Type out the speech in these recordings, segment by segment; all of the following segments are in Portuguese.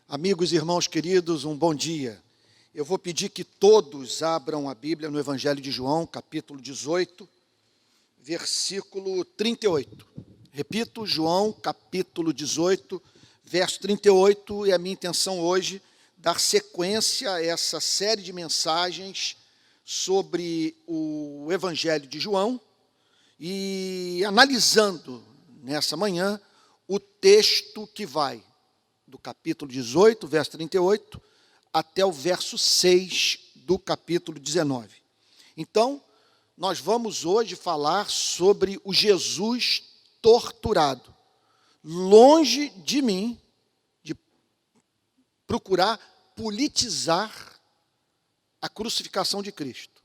Amigos e irmãos queridos, um bom dia. Eu vou pedir que todos abram a Bíblia no Evangelho de João, capítulo 18, versículo 38. Repito, João, capítulo 18, verso 38, e a minha intenção hoje dar sequência a essa série de mensagens sobre o Evangelho de João e analisando nessa manhã o texto que vai do capítulo 18, verso 38, até o verso 6 do capítulo 19. Então, nós vamos hoje falar sobre o Jesus torturado. Longe de mim de procurar politizar a crucificação de Cristo.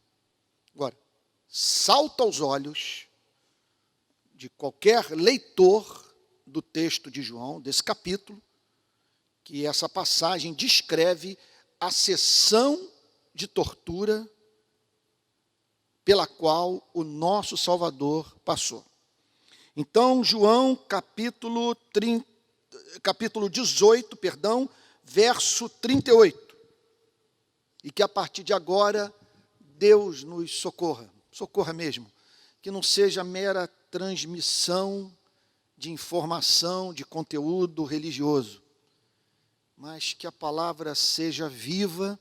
Agora, salta aos olhos de qualquer leitor do texto de João, desse capítulo, que essa passagem descreve a sessão de tortura pela qual o nosso Salvador passou. Então, João, capítulo 18, verso 38. E que a partir de agora, Deus nos socorra mesmo, que não seja mera transmissão de informação, de conteúdo religioso, mas que a palavra seja viva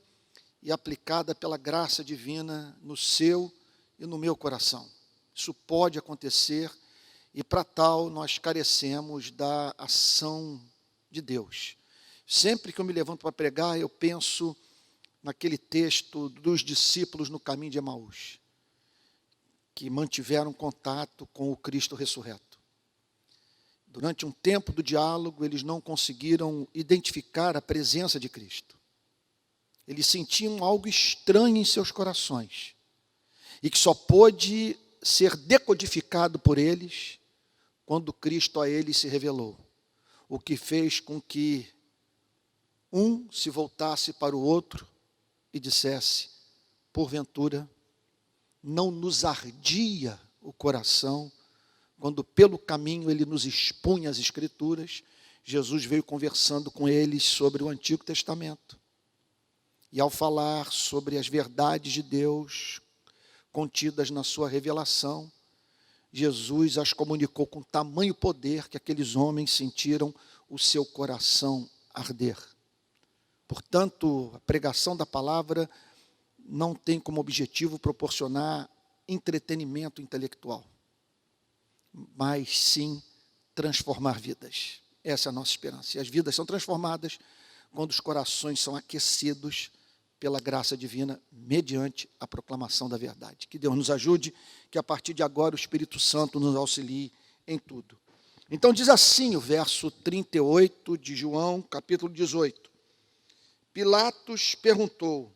e aplicada pela graça divina no seu e no meu coração. Isso pode acontecer e para tal nós carecemos da ação de Deus. Sempre que eu me levanto para pregar, eu penso naquele texto dos discípulos no caminho de Emaús, que mantiveram contato com o Cristo ressurreto. Durante um tempo do diálogo, eles não conseguiram identificar a presença de Cristo. Eles sentiam algo estranho em seus corações e que só pôde ser decodificado por eles quando Cristo a eles se revelou, o que fez com que um se voltasse para o outro e dissesse: porventura, não nos ardia o coração quando pelo caminho ele nos expunha as Escrituras. Jesus veio conversando com eles sobre o Antigo Testamento. E ao falar sobre as verdades de Deus contidas na sua revelação, Jesus as comunicou com tamanho poder que aqueles homens sentiram o seu coração arder. Portanto, a pregação da palavra não tem como objetivo proporcionar entretenimento intelectual, mas sim transformar vidas. Essa é a nossa esperança. E as vidas são transformadas quando os corações são aquecidos pela graça divina, mediante a proclamação da verdade. Que Deus nos ajude, que a partir de agora o Espírito Santo nos auxilie em tudo. Então diz assim o verso 38 de João, capítulo 18. Pilatos perguntou: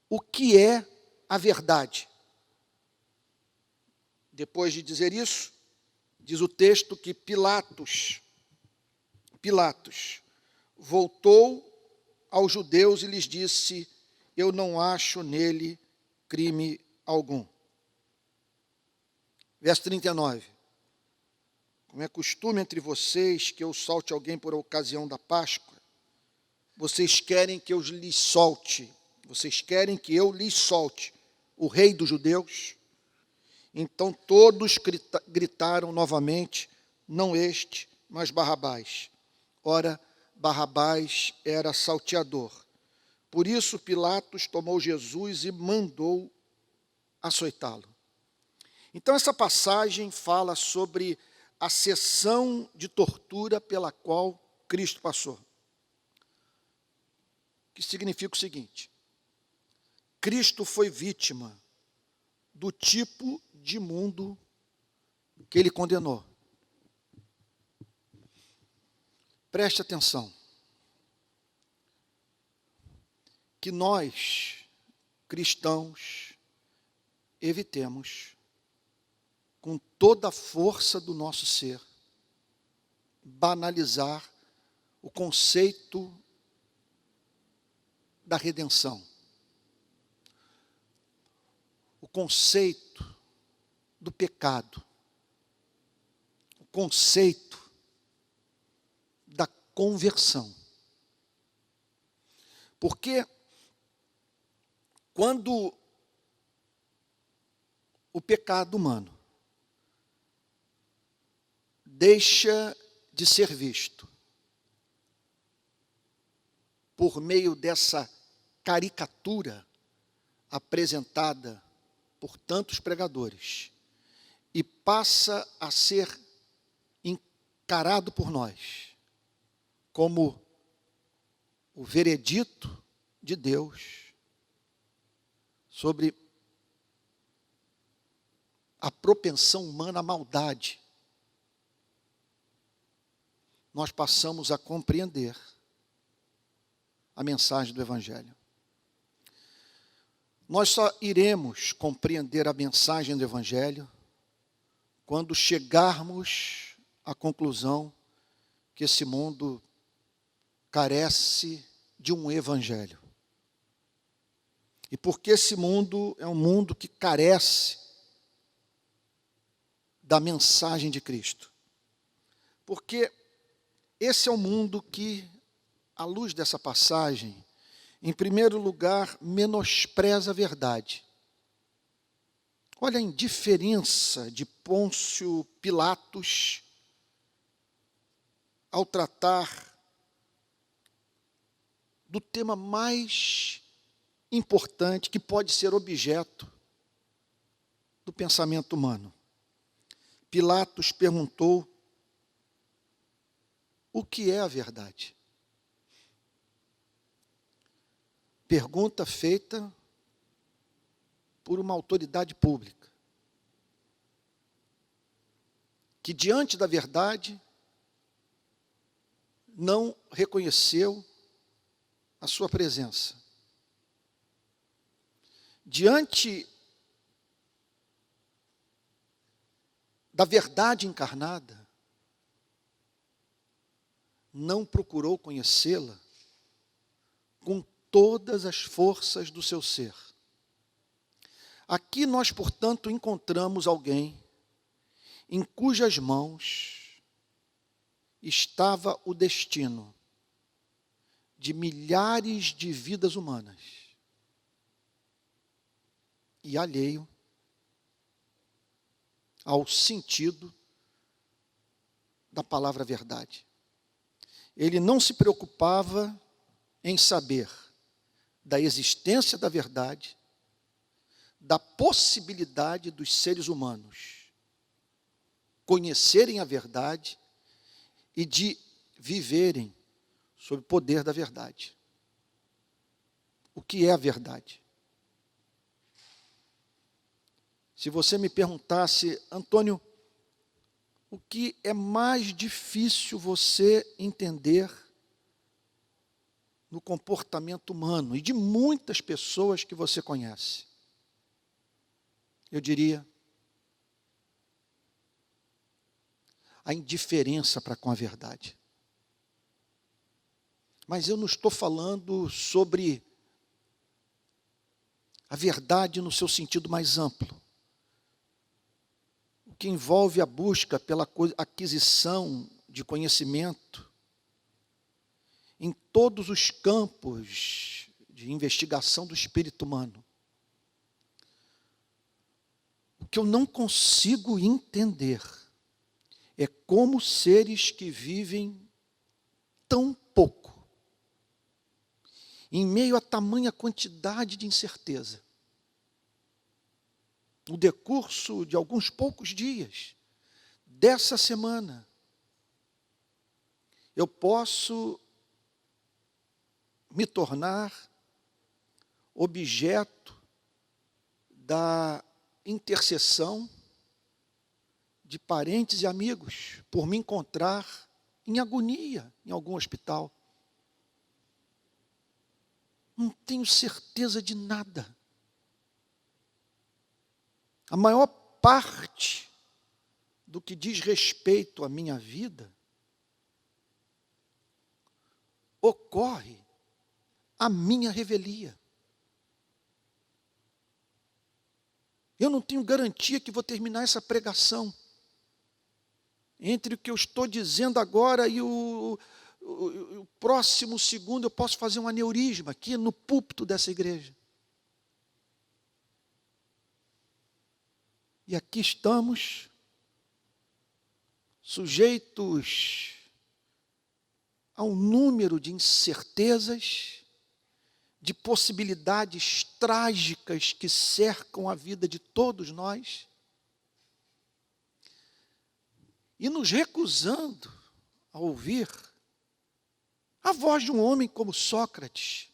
o que é a verdade? Depois de dizer isso, diz o texto que Pilatos voltou aos judeus e lhes disse: eu não acho nele crime algum. Verso 39. Como é costume entre vocês que eu solte alguém por ocasião da Páscoa, vocês querem que eu lhes solte o rei dos judeus? Então todos gritaram novamente: não este, mas Barrabás. Ora, Barrabás era salteador. Por isso Pilatos tomou Jesus e mandou açoitá-lo. Então essa passagem fala sobre a sessão de tortura pela qual Cristo passou. Que significa o seguinte: Cristo foi vítima do tipo de mundo que ele condenou. Preste atenção. Que nós, cristãos, evitemos, com toda a força do nosso ser, banalizar o conceito da redenção. O conceito do pecado, o conceito da conversão. Porque quando o pecado humano deixa de ser visto por meio dessa caricatura apresentada por tantos pregadores e passa a ser encarado por nós como o veredito de Deus sobre a propensão humana à maldade, nós passamos a compreender a mensagem do Evangelho. Nós só iremos compreender a mensagem do Evangelho quando chegarmos à conclusão que esse mundo carece de um Evangelho. E porque esse mundo é um mundo que carece da mensagem de Cristo. Porque esse é o mundo que, à luz dessa passagem, em primeiro lugar, menospreza a verdade. Olha a indiferença de Pôncio Pilatos ao tratar do tema mais importante que pode ser objeto do pensamento humano. Pilatos perguntou: o que é a verdade? Pergunta feita por uma autoridade pública, que diante da verdade não reconheceu a sua presença. Diante da verdade encarnada, não procurou conhecê-la com todas as forças do seu ser. Aqui nós, portanto, encontramos alguém em cujas mãos estava o destino de milhares de vidas humanas e alheio ao sentido da palavra verdade. Ele não se preocupava em saber da existência da verdade, da possibilidade dos seres humanos conhecerem a verdade e de viverem sob o poder da verdade. O que é a verdade? Se você me perguntasse, Antônio, o que é mais difícil você entender no comportamento humano e de muitas pessoas que você conhece? Eu diria, a indiferença para com a verdade. Mas eu não estou falando sobre a verdade no seu sentido mais amplo, o que envolve a busca pela aquisição de conhecimento em todos os campos de investigação do espírito humano. O que eu não consigo entender é como seres que vivem tão pouco, em meio a tamanha quantidade de incerteza, no decurso de alguns poucos dias dessa semana, eu posso me tornar objeto da intercessão de parentes e amigos por me encontrar em agonia em algum hospital. Não tenho certeza de nada. A maior parte do que diz respeito à minha vida ocorre à minha revelia. Eu não tenho garantia que vou terminar essa pregação entre o que eu estou dizendo agora e o próximo segundo eu posso fazer um aneurisma aqui no púlpito dessa igreja. E aqui estamos, sujeitos a um número de incertezas, de possibilidades trágicas que cercam a vida de todos nós, e nos recusando a ouvir a voz de um homem como Sócrates,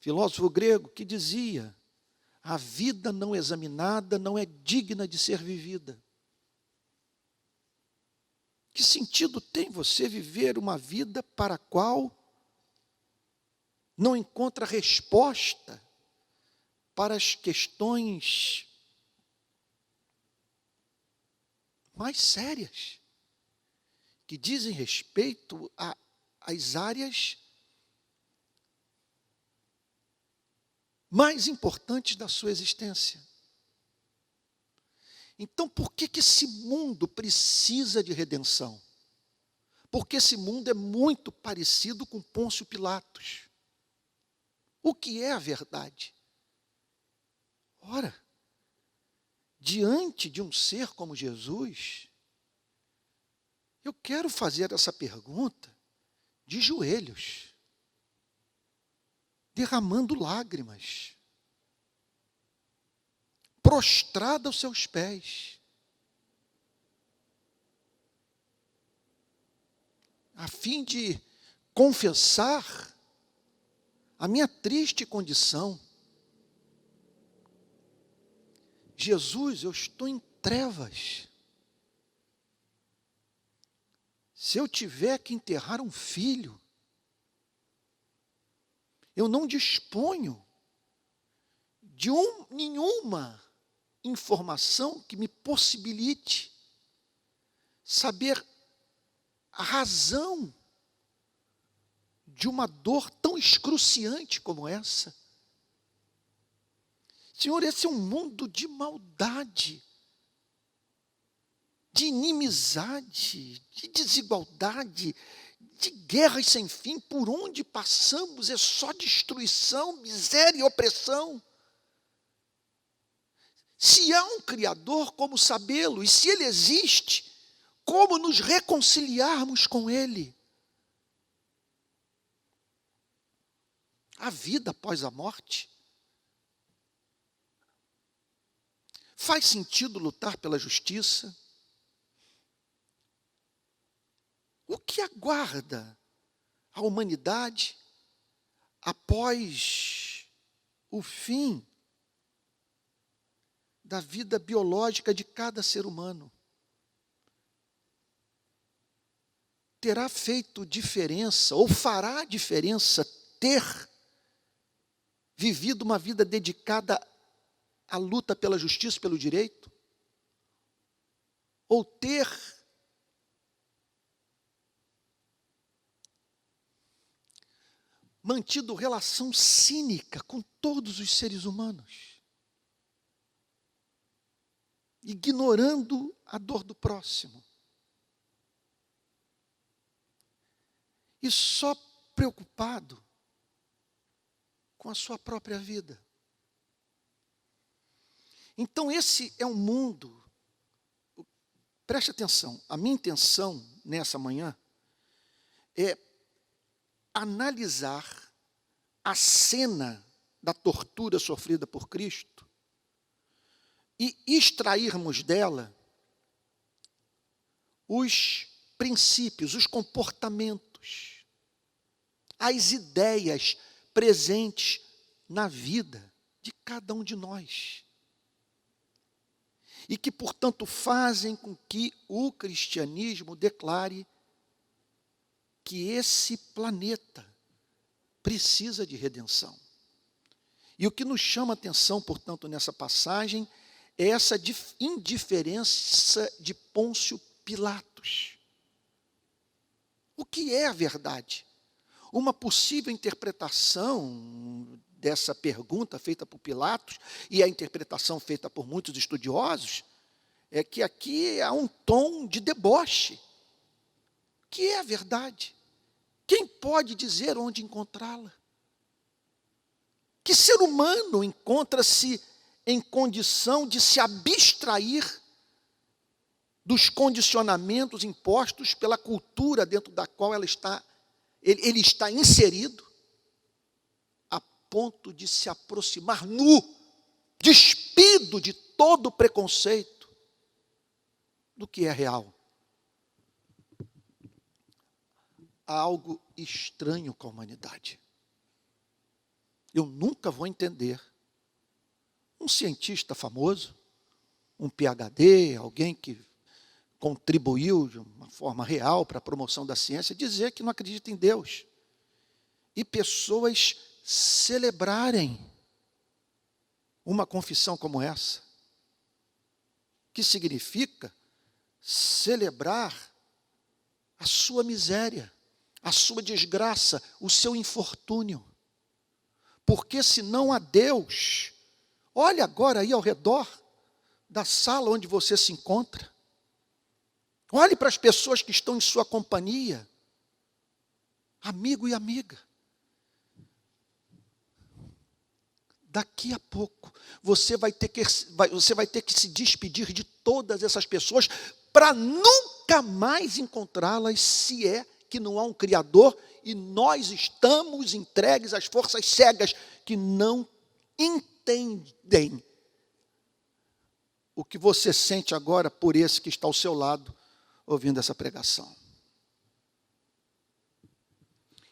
filósofo grego, que dizia: a vida não examinada não é digna de ser vivida. Que sentido tem você viver uma vida para a qual não encontra resposta para as questões mais sérias, que dizem respeito às áreas mais importantes da sua existência? Então, por que esse mundo precisa de redenção? Porque esse mundo é muito parecido com Pôncio Pilatos. O que é a verdade? Ora, diante de um ser como Jesus, eu quero fazer essa pergunta de joelhos, derramando lágrimas, prostrada aos seus pés, a fim de confessar a minha triste condição. Jesus, eu estou em trevas. Se eu tiver que enterrar um filho, eu não disponho de nenhuma informação que me possibilite saber a razão de uma dor tão excruciante como essa. Senhor, esse é um mundo de maldade, de inimizade, de desigualdade, de guerras sem fim. Por onde passamos é só destruição, miséria e opressão. Se há um Criador, como sabê-lo? E se Ele existe, como nos reconciliarmos com Ele? A vida após a morte? Faz sentido lutar pela justiça? O que aguarda a humanidade após o fim da vida biológica de cada ser humano? Terá feito diferença, ou fará diferença, ter vivido uma vida dedicada à luta pela justiça e pelo direito? Ou ter mantido relação cínica com todos os seres humanos, ignorando a dor do próximo, e só preocupado com a sua própria vida? Então esse é um mundo, preste atenção, a minha intenção nessa manhã é analisar a cena da tortura sofrida por Cristo e extrairmos dela os princípios, os comportamentos, as ideias presentes na vida de cada um de nós, e que, portanto, fazem com que o cristianismo declare que esse planeta precisa de redenção. E o que nos chama a atenção, portanto, nessa passagem, é essa indiferença de Pôncio Pilatos. O que é a verdade? Uma possível interpretação dessa pergunta feita por Pilatos, e a interpretação feita por muitos estudiosos, é que aqui há um tom de deboche que é a verdade? Quem pode dizer onde encontrá-la? Que ser humano encontra-se em condição de se abstrair dos condicionamentos impostos pela cultura dentro da qual ele está inserido, a ponto de se aproximar nu, despido de todo preconceito do que é real? Há algo estranho com a humanidade. Eu nunca vou entender um cientista famoso, um PhD, alguém que contribuiu de uma forma real para a promoção da ciência, dizer que não acredita em Deus. E pessoas celebrarem uma confissão como essa, que significa celebrar a sua miséria, a sua desgraça, o seu infortúnio. Porque se não há Deus, olhe agora aí ao redor da sala onde você se encontra. Olhe para as pessoas que estão em sua companhia, amigo e amiga. Daqui a pouco, você vai ter que se despedir de todas essas pessoas para nunca mais encontrá-las, se é que não há um Criador e nós estamos entregues às forças cegas que não entendem o que você sente agora por esse que está ao seu lado, ouvindo essa pregação.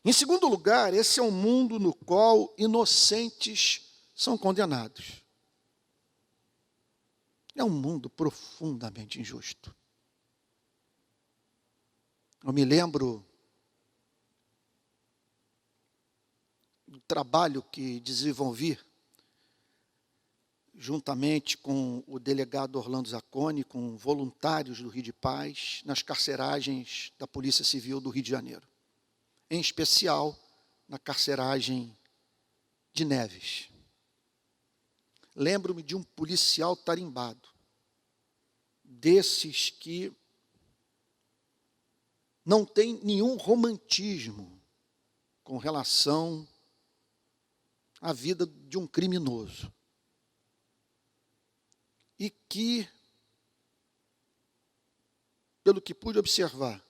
Em segundo lugar, esse é um mundo no qual inocentes são condenados. É um mundo profundamente injusto. Eu me lembro do trabalho que desenvolvi juntamente com o delegado Orlando Zacconi, com voluntários do Rio de Paz, nas carceragens da Polícia Civil do Rio de Janeiro. Em especial, na carceragem de Neves. Lembro-me de um policial tarimbado, desses que não tem nenhum romantismo com relação à vida de um criminoso. E que, pelo que pude observar,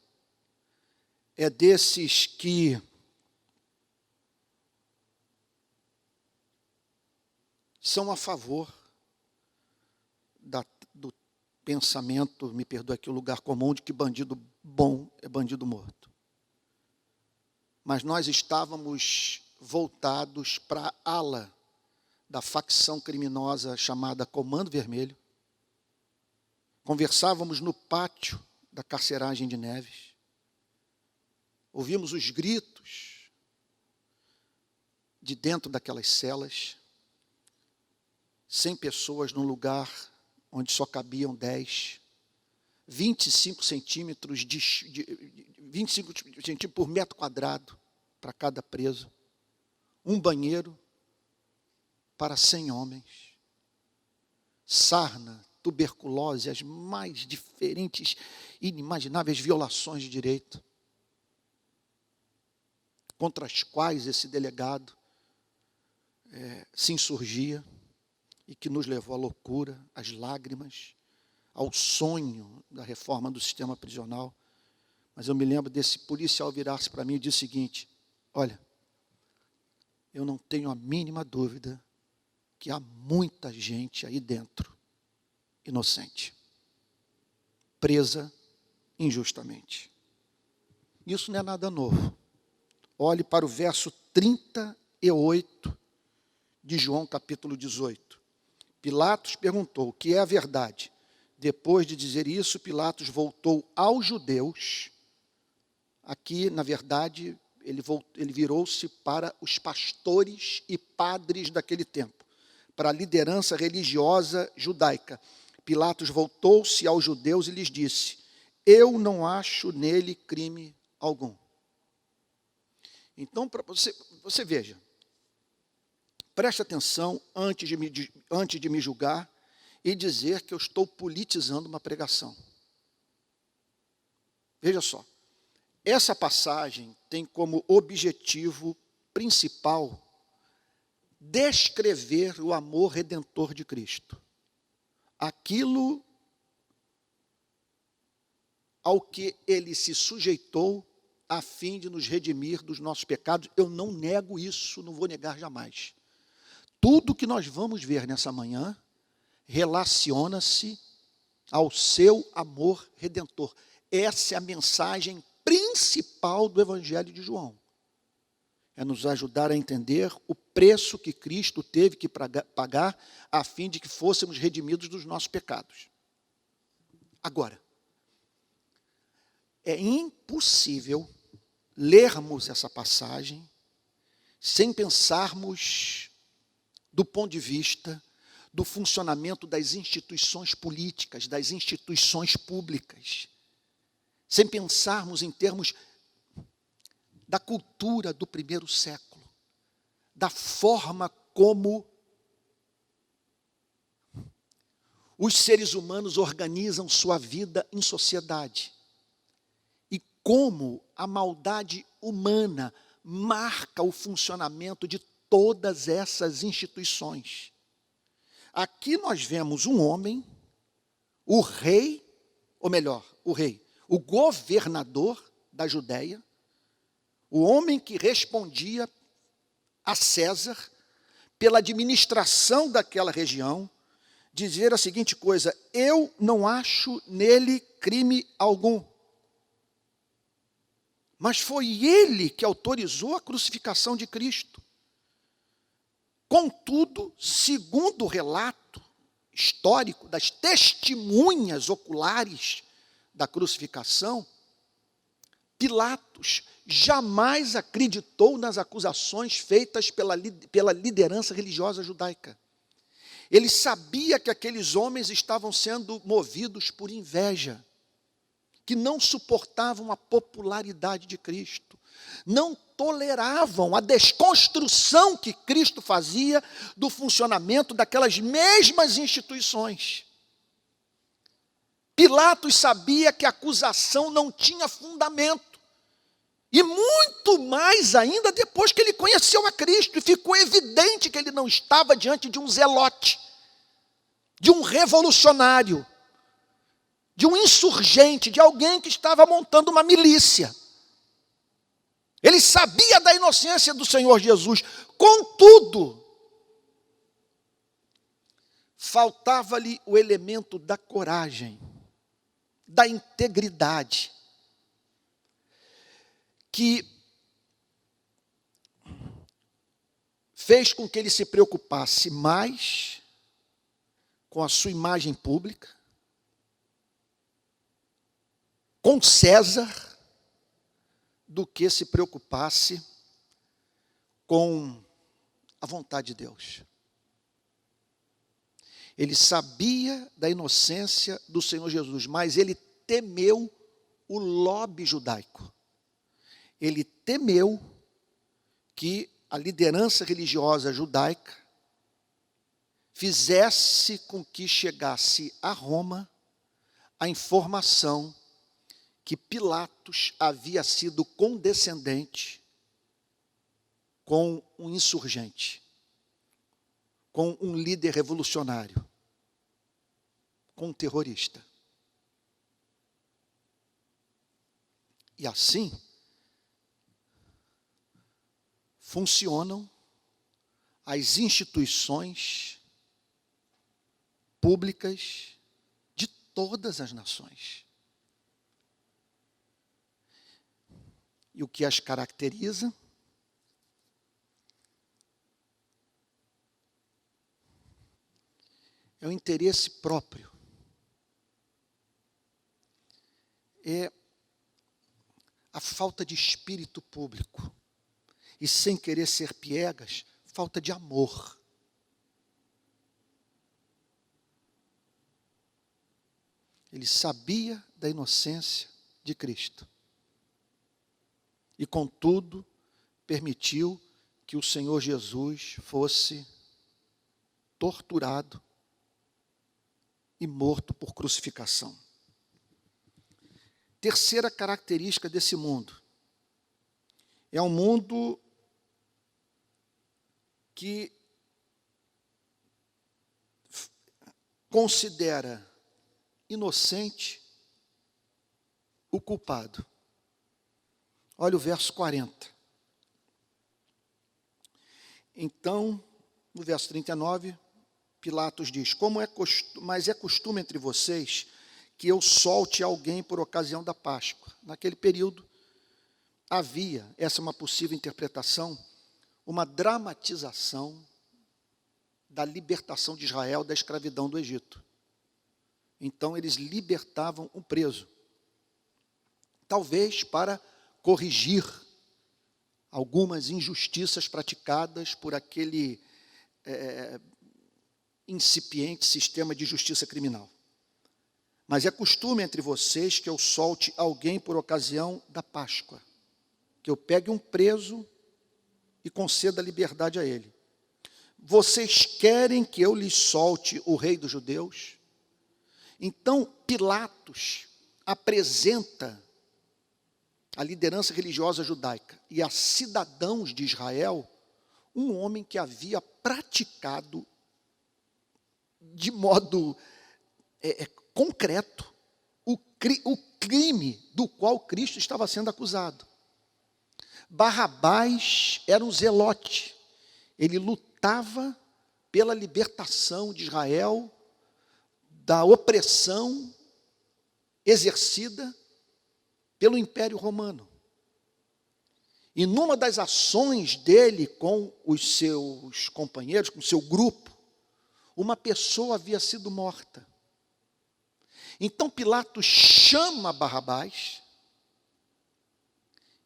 é desses que são a favor do pensamento, me perdoe aqui o lugar comum, de que bandido bom é bandido morto. Mas nós estávamos voltados para a ala da facção criminosa chamada Comando Vermelho. Conversávamos no pátio da carceragem de Neves. Ouvimos os gritos de dentro daquelas celas. 100 pessoas num lugar onde só cabiam 10. 25 centímetros 25 centímetros por metro quadrado para cada preso. Um banheiro para 100 homens. Sarna, tuberculose, as mais diferentes, inimagináveis violações de direito, contra as quais esse delegado se insurgia e que nos levou à loucura, às lágrimas, ao sonho da reforma do sistema prisional. Mas eu me lembro desse policial virar-se para mim e dizer o seguinte: olha, eu não tenho a mínima dúvida que há muita gente aí dentro, inocente, presa injustamente. Isso não é nada novo. Olhe para o verso 38 de João capítulo 18. Pilatos perguntou: o que é a verdade? Depois de dizer isso, Pilatos voltou aos judeus. Aqui, na verdade, ele virou-se para os pastores e padres daquele tempo, para a liderança religiosa judaica. Pilatos voltou-se aos judeus e lhes disse: eu não acho nele crime algum. Então, para você veja, preste atenção antes de me julgar e dizer que eu estou politizando uma pregação. Veja só, Essa passagem tem como objetivo principal descrever o amor redentor de Cristo. Aquilo ao que ele se sujeitou a fim de nos redimir dos nossos pecados. Eu não nego isso, não vou negar jamais. Tudo que nós vamos ver nessa manhã relaciona-se ao seu amor redentor. Essa é a mensagem principal do Evangelho de João. É nos ajudar a entender o preço que Cristo teve que pagar a fim de que fôssemos redimidos dos nossos pecados. Agora, é impossível lermos essa passagem sem pensarmos do ponto de vista do funcionamento das instituições políticas, das instituições públicas, sem pensarmos em termos da cultura do primeiro século, da forma como os seres humanos organizam sua vida em sociedade e como a maldade humana marca o funcionamento de todas essas instituições. Aqui nós vemos um homem, o rei, ou melhor, o governador da Judéia, o homem que respondia a César pela administração daquela região, dizer a seguinte coisa: eu não acho nele crime algum. Mas foi ele que autorizou a crucificação de Cristo. Contudo, segundo o relato histórico das testemunhas oculares da crucificação, Pilatos jamais acreditou nas acusações feitas pela liderança religiosa judaica. Ele sabia que aqueles homens estavam sendo movidos por inveja, que não suportavam a popularidade de Cristo, não toleravam a desconstrução que Cristo fazia do funcionamento daquelas mesmas instituições. Pilatos sabia que a acusação não tinha fundamento, e muito mais ainda depois que ele conheceu a Cristo e ficou evidente que ele não estava diante de um zelote, de um revolucionário, de um insurgente, de alguém que estava montando uma milícia. Ele sabia da inocência do Senhor Jesus. Contudo, faltava-lhe o elemento da coragem, da integridade, que fez com que ele se preocupasse mais com a sua imagem pública, com César, do que se preocupasse com a vontade de Deus. Ele sabia da inocência do Senhor Jesus, mas ele temeu o lobby judaico. Ele temeu que a liderança religiosa judaica fizesse com que chegasse a Roma a informação que Pilatos havia sido condescendente com um insurgente, com um líder revolucionário, com um terrorista. E assim funcionam as instituições públicas de todas as nações. E o que as caracteriza? É o interesse próprio. É a falta de espírito público. E sem querer ser piegas, falta de amor. Ele sabia da inocência de Cristo. E, contudo, permitiu que o Senhor Jesus fosse torturado e morto por crucificação. Terceira característica desse mundo. É um mundo que considera inocente o culpado. Olha o verso 40. Então, no verso 39, Pilatos diz: mas é costume entre vocês que eu solte alguém por ocasião da Páscoa. Naquele período, havia, essa é uma possível interpretação, uma dramatização da libertação de Israel da escravidão do Egito. Então, eles libertavam o preso. Talvez para corrigir algumas injustiças praticadas por aquele incipiente sistema de justiça criminal. Mas é costume entre vocês que eu solte alguém por ocasião da Páscoa, que eu pegue um preso e conceda liberdade a ele. Vocês querem que eu lhes solte o rei dos judeus? Então, Pilatos apresenta a liderança religiosa judaica e a cidadãos de Israel um homem que havia praticado de modo concreto o crime do qual Cristo estava sendo acusado. Barrabás era um zelote. Ele lutava pela libertação de Israel da opressão exercida pelo Império Romano. E numa das ações dele com os seus companheiros, com o seu grupo, uma pessoa havia sido morta. Então Pilatos chama Barrabás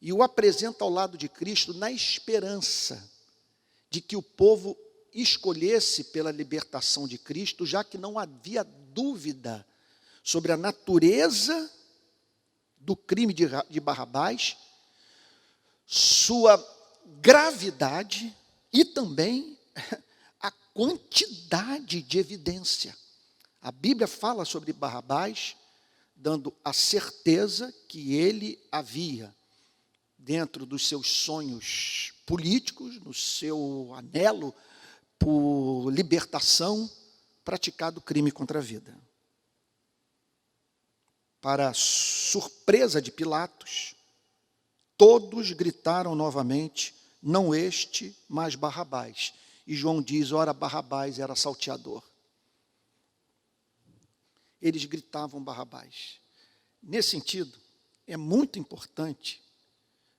e o apresenta ao lado de Cristo na esperança de que o povo escolhesse pela libertação de Cristo, já que não havia dúvida sobre a natureza do crime de Barrabás, sua gravidade e também a quantidade de evidência. A Bíblia fala sobre Barrabás, dando a certeza que ele havia, dentro dos seus sonhos políticos, no seu anelo por libertação, praticado crime contra a vida. Para surpresa de Pilatos, todos gritaram novamente: não este, mas Barrabás. E João diz: ora, Barrabás era salteador. Eles gritavam Barrabás. Nesse sentido, é muito importante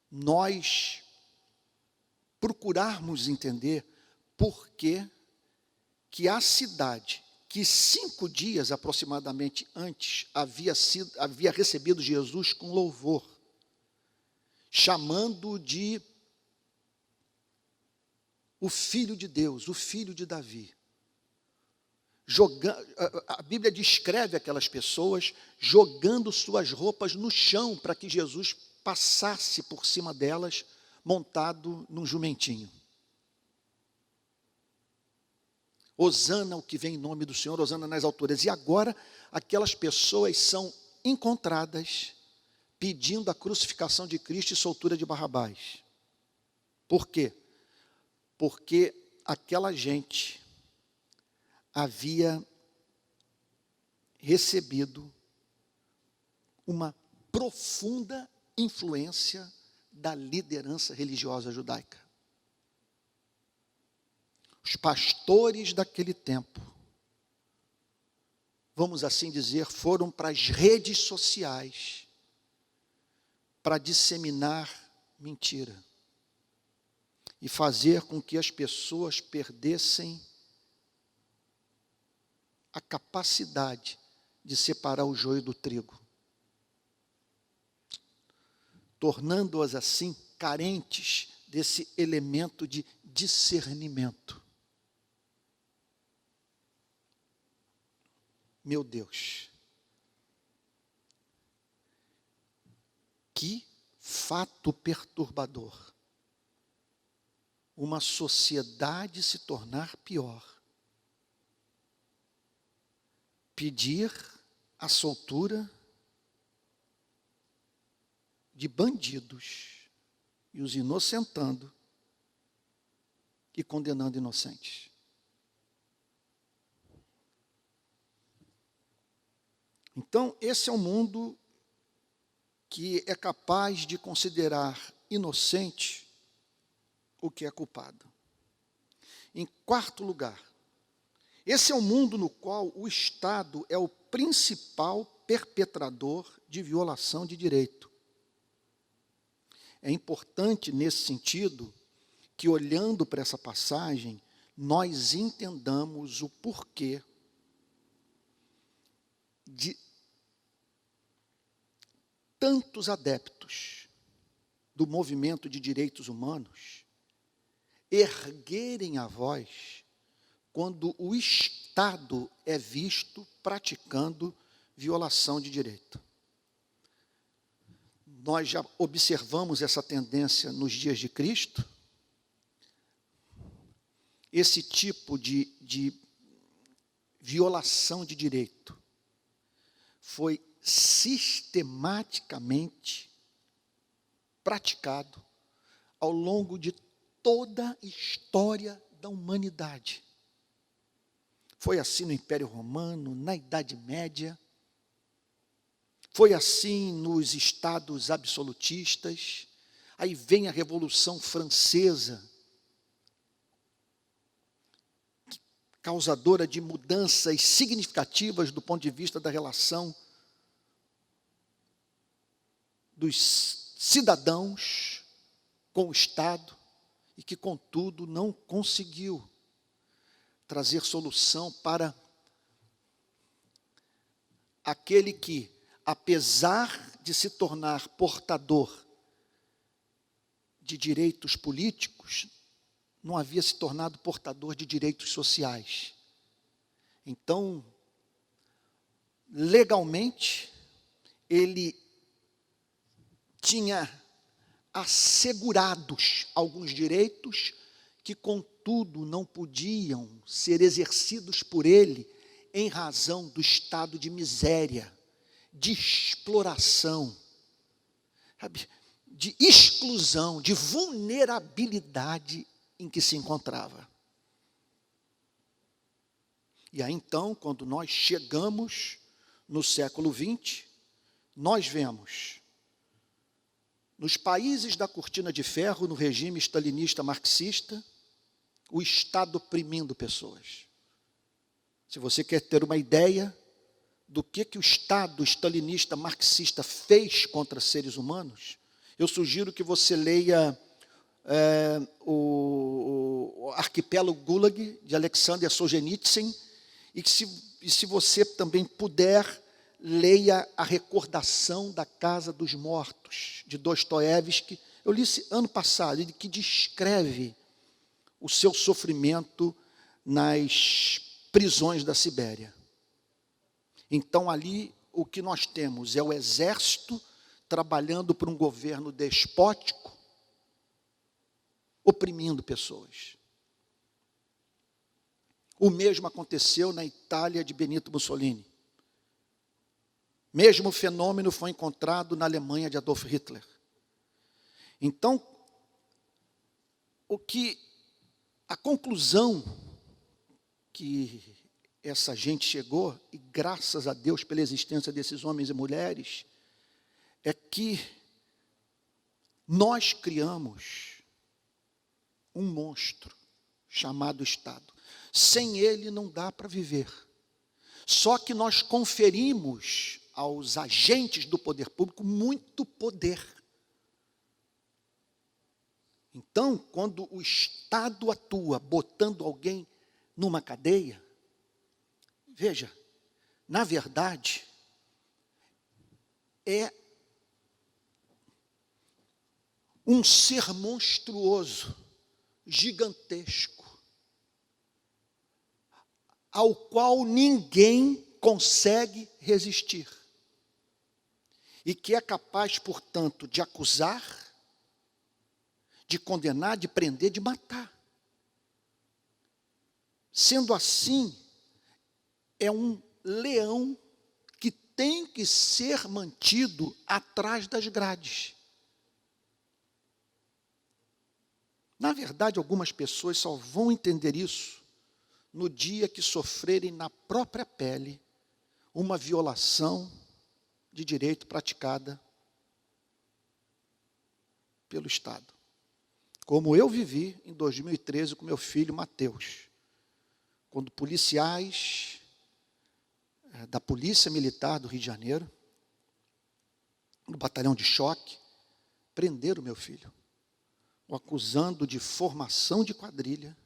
nós procurarmos entender por que a cidade, que 5 dias aproximadamente antes havia recebido Jesus com louvor, chamando de o Filho de Deus, o Filho de Davi. A Bíblia descreve aquelas pessoas jogando suas roupas no chão para que Jesus passasse por cima delas, montado num jumentinho. Hosana o que vem em nome do Senhor, hosana nas alturas. E agora aquelas pessoas são encontradas pedindo a crucificação de Cristo e soltura de Barrabás. Por quê? Porque aquela gente havia recebido uma profunda influência da liderança religiosa judaica. Os pastores daquele tempo, vamos assim dizer, foram para as redes sociais para disseminar mentira e fazer com que as pessoas perdessem a capacidade de separar o joio do trigo, tornando-as assim carentes desse elemento de discernimento. Meu Deus, que fato perturbador. Uma sociedade se tornar pior. Pedir a soltura de bandidos e os inocentando e condenando inocentes. Então, esse é um mundo que é capaz de considerar inocente o que é culpado. Em quarto lugar, esse é um mundo no qual o Estado é o principal perpetrador de violação de direito. É importante, nesse sentido, que olhando para essa passagem, nós entendamos o porquê de tantos adeptos do movimento de direitos humanos erguerem a voz quando o Estado é visto praticando violação de direito. Nós já observamos essa tendência nos dias de Cristo. Esse tipo de violação de direito foi sistematicamente praticado ao longo de toda a história da humanidade. Foi assim no Império Romano, na Idade Média, foi assim nos estados absolutistas, aí vem a Revolução Francesa, causadora de mudanças significativas do ponto de vista da relação dos cidadãos com o Estado, e que, contudo, não conseguiu trazer solução para aquele que, apesar de se tornar portador de direitos políticos, não havia se tornado portador de direitos sociais. Então, legalmente, ele tinha assegurados alguns direitos que, contudo, não podiam ser exercidos por ele em razão do estado de miséria, de exploração, de exclusão, de vulnerabilidade em que se encontrava. E aí, então, quando nós chegamos no século XX, nós vemos nos países da cortina de ferro, no regime stalinista marxista, o Estado oprimindo pessoas. Se você quer ter uma ideia do que o Estado stalinista marxista fez contra seres humanos, eu sugiro que você leia o Arquipélago Gulag, de Alexander Solzhenitsyn, e se você também puder, leia A Recordação da Casa dos Mortos, de Dostoiévski. Eu li esse ano passado, que descreve o seu sofrimento nas prisões da Sibéria. Então, ali, o que nós temos é o exército trabalhando para um governo despótico, oprimindo pessoas. O mesmo aconteceu na Itália de Benito Mussolini. Mesmo fenômeno foi encontrado na Alemanha de Adolf Hitler. Então, a conclusão que essa gente chegou, e graças a Deus pela existência desses homens e mulheres, é que nós criamos um monstro chamado Estado. Sem ele não dá para viver. Só que nós conferimos aos agentes do poder público muito poder. Então, quando o Estado atua botando alguém numa cadeia, veja, na verdade, é um ser monstruoso, gigantesco, ao qual ninguém consegue resistir. E que é capaz, portanto, de acusar, de condenar, de prender, de matar. Sendo assim, é um leão que tem que ser mantido atrás das grades. Na verdade, algumas pessoas só vão entender isso no dia que sofrerem na própria pele uma violação de direito praticada pelo Estado. Como eu vivi em 2013 com meu filho Mateus, quando policiais da Polícia Militar do Rio de Janeiro, no batalhão de choque, prenderam meu filho, o acusando de formação de quadrilha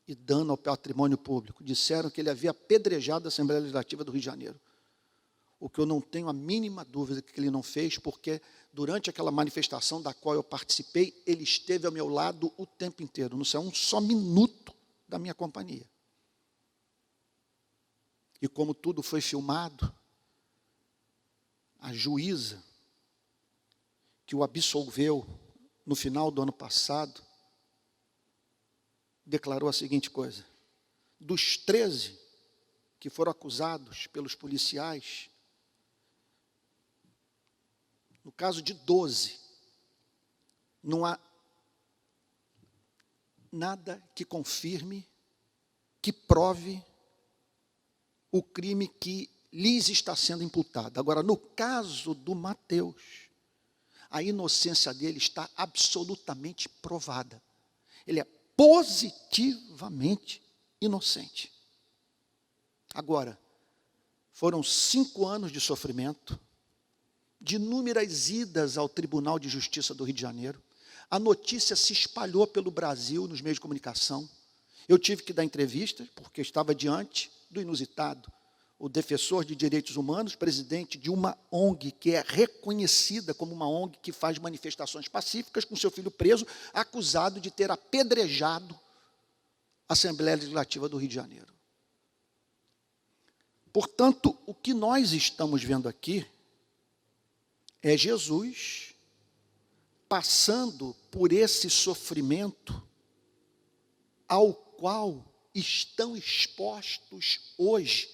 e dano ao patrimônio público. Disseram que ele havia apedrejado a Assembleia Legislativa do Rio de Janeiro. O que eu não tenho a mínima dúvida que ele não fez, porque durante aquela manifestação da qual eu participei, ele esteve ao meu lado o tempo inteiro, não saiu um só minuto da minha companhia. E como tudo foi filmado, a juíza que o absolveu no final do ano passado, declarou a seguinte coisa: dos 13 que foram acusados pelos policiais, no caso de 12, não há nada que confirme, que prove o crime que lhes está sendo imputado. Agora, no caso do Mateus, a inocência dele está absolutamente provada. Ele é positivamente inocente. Agora, foram 5 anos de sofrimento, de inúmeras idas ao Tribunal de Justiça do Rio de Janeiro. A notícia se espalhou pelo Brasil, nos meios de comunicação. Eu tive que dar entrevistas, porque estava diante do inusitado. O defensor de direitos humanos, presidente de uma ONG que é reconhecida como uma ONG que faz manifestações pacíficas, com seu filho preso, acusado de ter apedrejado a Assembleia Legislativa do Rio de Janeiro. Portanto, o que nós estamos vendo aqui é Jesus passando por esse sofrimento ao qual estão expostos hoje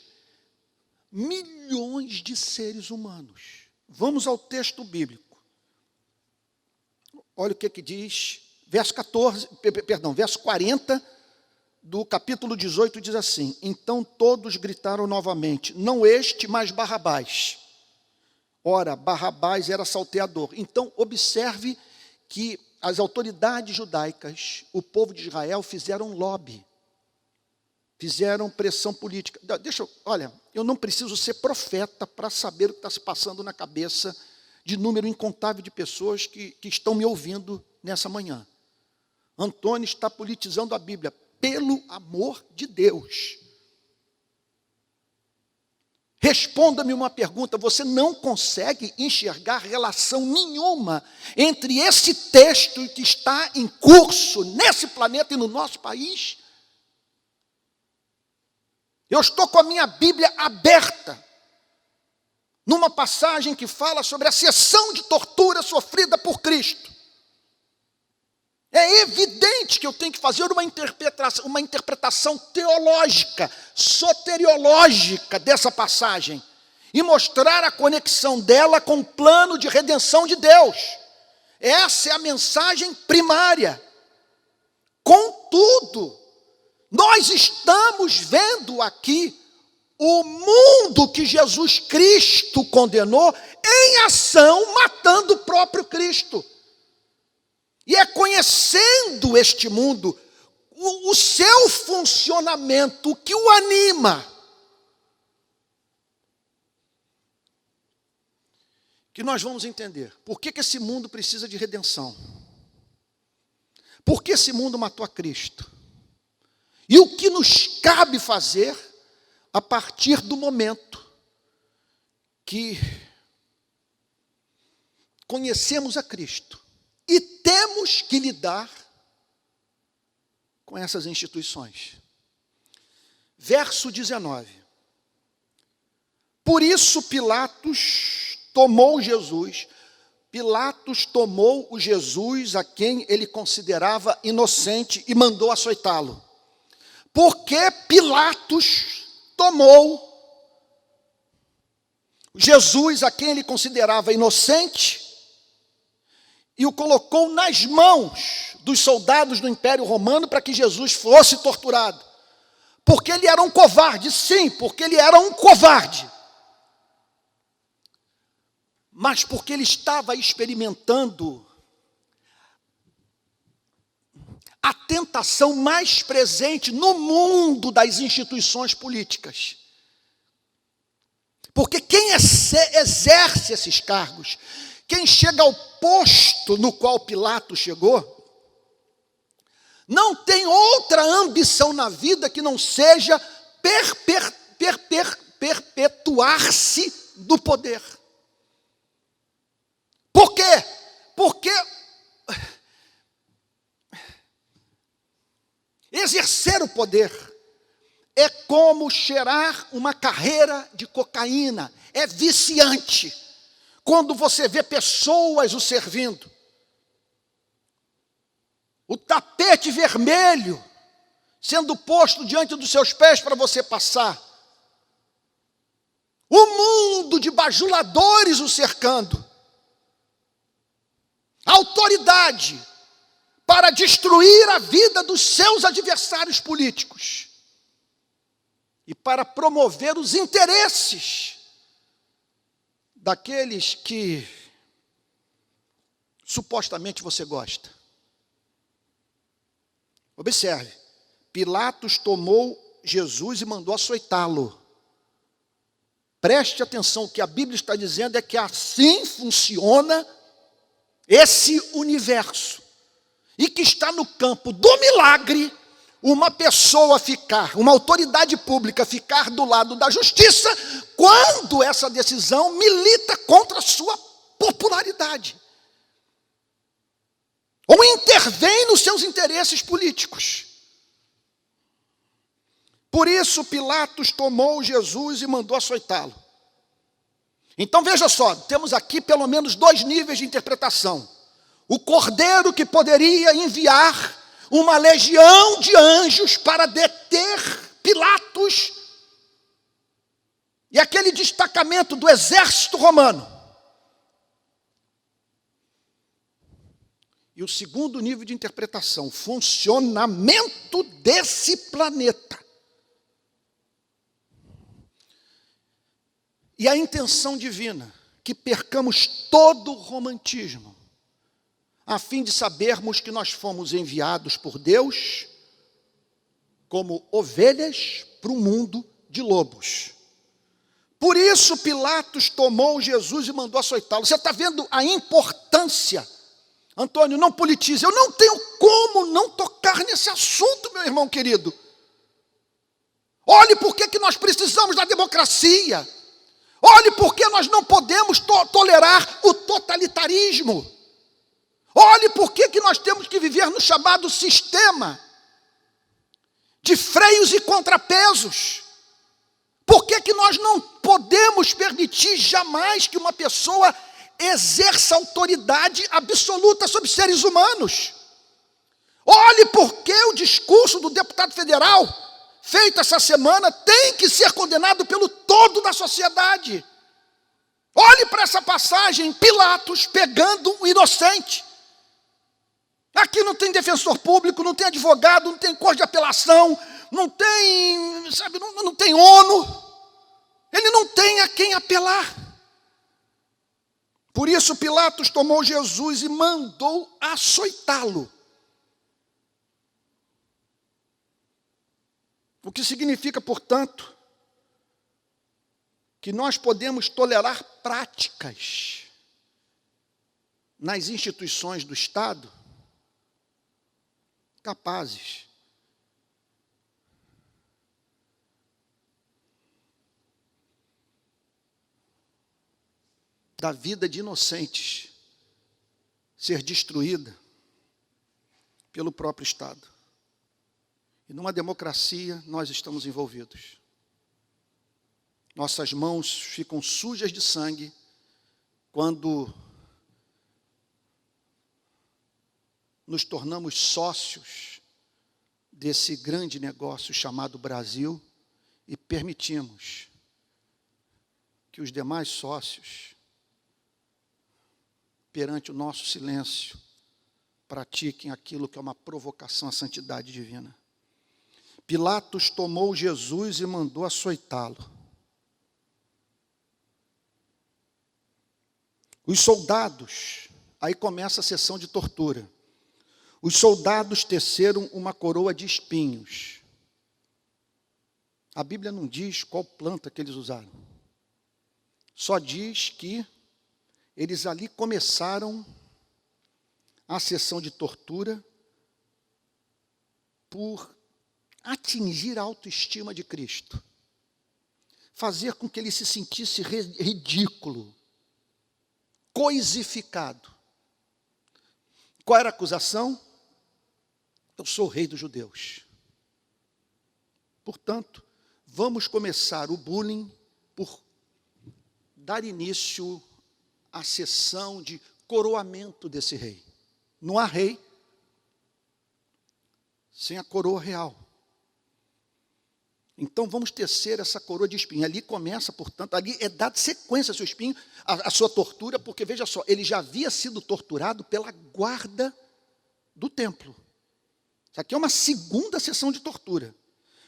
milhões de seres humanos. Vamos ao texto bíblico. Olha o que diz, verso 40 do capítulo 18 diz assim: então todos gritaram novamente, não este, mas Barrabás. Ora, Barrabás era salteador. Então, observe que as autoridades judaicas, o povo de Israel, fizeram lobby, fizeram pressão política. Olha, eu não preciso ser profeta para saber o que está se passando na cabeça de número incontável de pessoas que estão me ouvindo nessa manhã. Antônio está politizando a Bíblia, pelo amor de Deus. Responda-me uma pergunta: você não consegue enxergar relação nenhuma entre esse texto que está em curso nesse planeta e no nosso país? Eu estou com a minha Bíblia aberta, numa passagem que fala sobre a sessão de tortura sofrida por Cristo. É evidente que eu tenho que fazer uma interpretação teológica, soteriológica dessa passagem e mostrar a conexão dela com o plano de redenção de Deus. Essa é a mensagem primária. Contudo, nós estamos vendo aqui o mundo que Jesus Cristo condenou em ação, matando o próprio Cristo. E é conhecendo este mundo, o seu funcionamento, o que o anima, que nós vamos entender por que esse mundo precisa de redenção. Por que esse mundo matou a Cristo? E o que nos cabe fazer a partir do momento que conhecemos a Cristo e temos que lidar com essas instituições. Verso 19. Por isso Pilatos tomou o Jesus a quem ele considerava inocente e mandou açoitá-lo. Porque Pilatos tomou Jesus a quem ele considerava inocente e o colocou nas mãos dos soldados do Império Romano para que Jesus fosse torturado. Porque ele era um covarde, sim, porque ele era um covarde. Mas porque ele estava experimentando a tentação mais presente no mundo das instituições políticas. Porque quem exerce esses cargos, quem chega ao posto no qual Pilatos chegou, não tem outra ambição na vida que não seja perpetuar-se do poder. Por quê? Porque exercer o poder é como cheirar uma carreira de cocaína, é viciante. Quando você vê pessoas o servindo, o tapete vermelho sendo posto diante dos seus pés para você passar, o mundo de bajuladores o cercando, a autoridade para destruir a vida dos seus adversários políticos e para promover os interesses daqueles que supostamente você gosta. Observe, Pilatos tomou Jesus e mandou açoitá-lo. Preste atenção, o que a Bíblia está dizendo é que assim funciona esse universo. E que está no campo do milagre, uma pessoa ficar, uma autoridade pública ficar do lado da justiça, quando essa decisão milita contra a sua popularidade. Ou intervém nos seus interesses políticos. Por isso Pilatos tomou Jesus e mandou açoitá-lo. Então veja só, temos aqui pelo menos 2 níveis de interpretação. O cordeiro que poderia enviar uma legião de anjos para deter Pilatos, e aquele destacamento do exército romano. E o segundo nível de interpretação, o funcionamento desse planeta. E a intenção divina, que percamos todo o romantismo, a fim de sabermos que nós fomos enviados por Deus como ovelhas para um mundo de lobos. Por isso Pilatos tomou Jesus e mandou açoitá-lo. Você está vendo a importância? Antônio, não politize. Eu não tenho como não tocar nesse assunto, meu irmão querido. Olhe por que nós precisamos da democracia. Olhe por que nós não podemos tolerar o totalitarismo. Olhe por que nós temos que viver no chamado sistema de freios e contrapesos. Por que nós não podemos permitir jamais que uma pessoa exerça autoridade absoluta sobre seres humanos? Olhe por que o discurso do deputado federal, feito essa semana, tem que ser condenado pelo todo da sociedade. Olhe para essa passagem, Pilatos pegando um inocente. Aqui não tem defensor público, não tem advogado, não tem corte de apelação, não tem, não tem ONU. Ele não tem a quem apelar. Por isso Pilatos tomou Jesus e mandou açoitá-lo. O que significa, portanto, que nós podemos tolerar práticas nas instituições do Estado capazes da vida de inocentes ser destruída pelo próprio Estado. E numa democracia nós estamos envolvidos. Nossas mãos ficam sujas de sangue quando nos tornamos sócios desse grande negócio chamado Brasil e permitimos que os demais sócios perante o nosso silêncio, pratiquem aquilo que é uma provocação à santidade divina. Pilatos tomou Jesus e mandou açoitá-lo. Os soldados, aí começa a sessão de tortura. Os soldados teceram uma coroa de espinhos. A Bíblia não diz qual planta que eles usaram. Só diz que eles ali começaram a sessão de tortura por atingir a autoestima de Cristo. Fazer com que ele se sentisse ridículo, coisificado. Qual era a acusação? Eu sou o rei dos judeus. Portanto, vamos começar o bullying por dar início à sessão de coroamento desse rei. Não há rei sem a coroa real. Então vamos tecer essa coroa de espinho. Ali começa, portanto, ali é dada sequência ao seu espinho, a sua tortura, porque veja só, ele já havia sido torturado pela guarda do templo. Isso aqui é uma segunda sessão de tortura.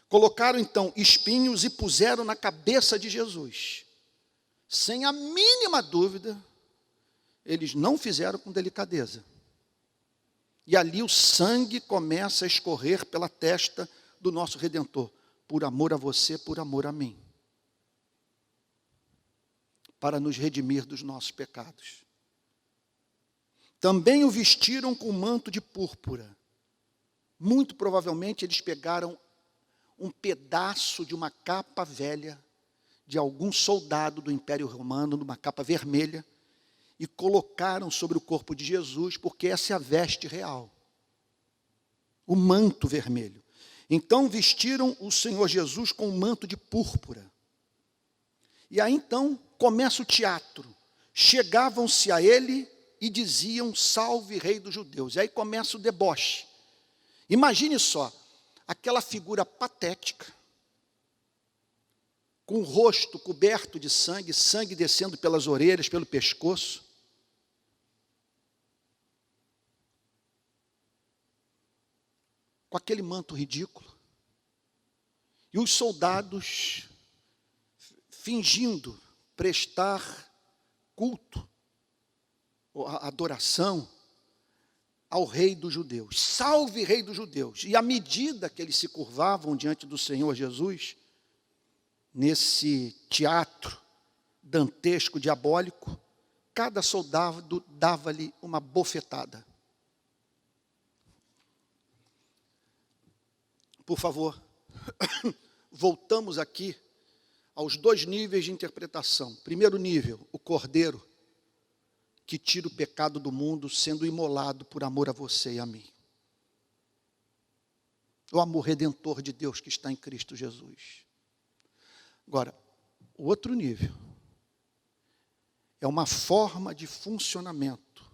Colocaram então espinhos e puseram na cabeça de Jesus. Sem a mínima dúvida, eles não fizeram com delicadeza. E ali o sangue começa a escorrer pela testa do nosso Redentor. Por amor a você, por amor a mim. Para nos redimir dos nossos pecados. Também o vestiram com manto de púrpura. Muito provavelmente eles pegaram um pedaço de uma capa velha de algum soldado do Império Romano, numa capa vermelha, e colocaram sobre o corpo de Jesus, porque essa é a veste real. O manto vermelho. Então vestiram o Senhor Jesus com um manto de púrpura. E aí então começa o teatro. Chegavam-se a ele e diziam, salve rei dos judeus. E aí começa o deboche. Imagine só, aquela figura patética, com o rosto coberto de sangue, sangue descendo pelas orelhas, pelo pescoço. Com aquele manto ridículo. E os soldados fingindo prestar culto, ou adoração, ao rei dos judeus. Salve rei dos judeus. E à medida que eles se curvavam diante do Senhor Jesus, nesse teatro dantesco, diabólico, cada soldado dava-lhe uma bofetada. Por favor, voltamos aqui aos dois níveis de interpretação. Primeiro nível, o cordeiro que tira o pecado do mundo, sendo imolado por amor a você e a mim. O amor redentor de Deus que está em Cristo Jesus. Agora, o outro nível é uma forma de funcionamento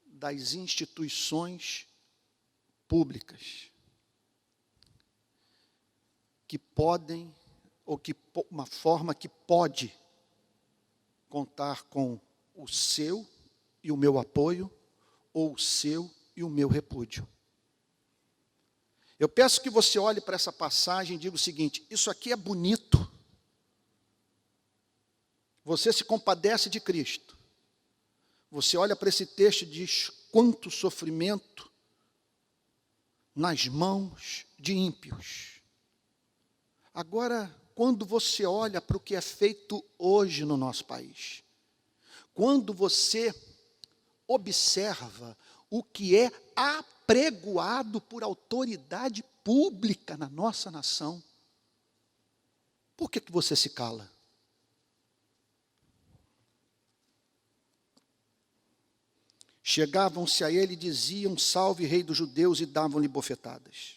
das instituições públicas que podem, ou que uma forma que pode contar com o seu e o meu apoio, ou o seu e o meu repúdio. Eu peço que você olhe para essa passagem e diga o seguinte, isso aqui é bonito. Você se compadece de Cristo. Você olha para esse texto e diz, quanto sofrimento nas mãos de ímpios. Agora, quando você olha para o que é feito hoje no nosso país, quando você observa o que é apregoado por autoridade pública na nossa nação, por que você se cala? Chegavam-se a ele e diziam, salve rei dos judeus, e davam-lhe bofetadas.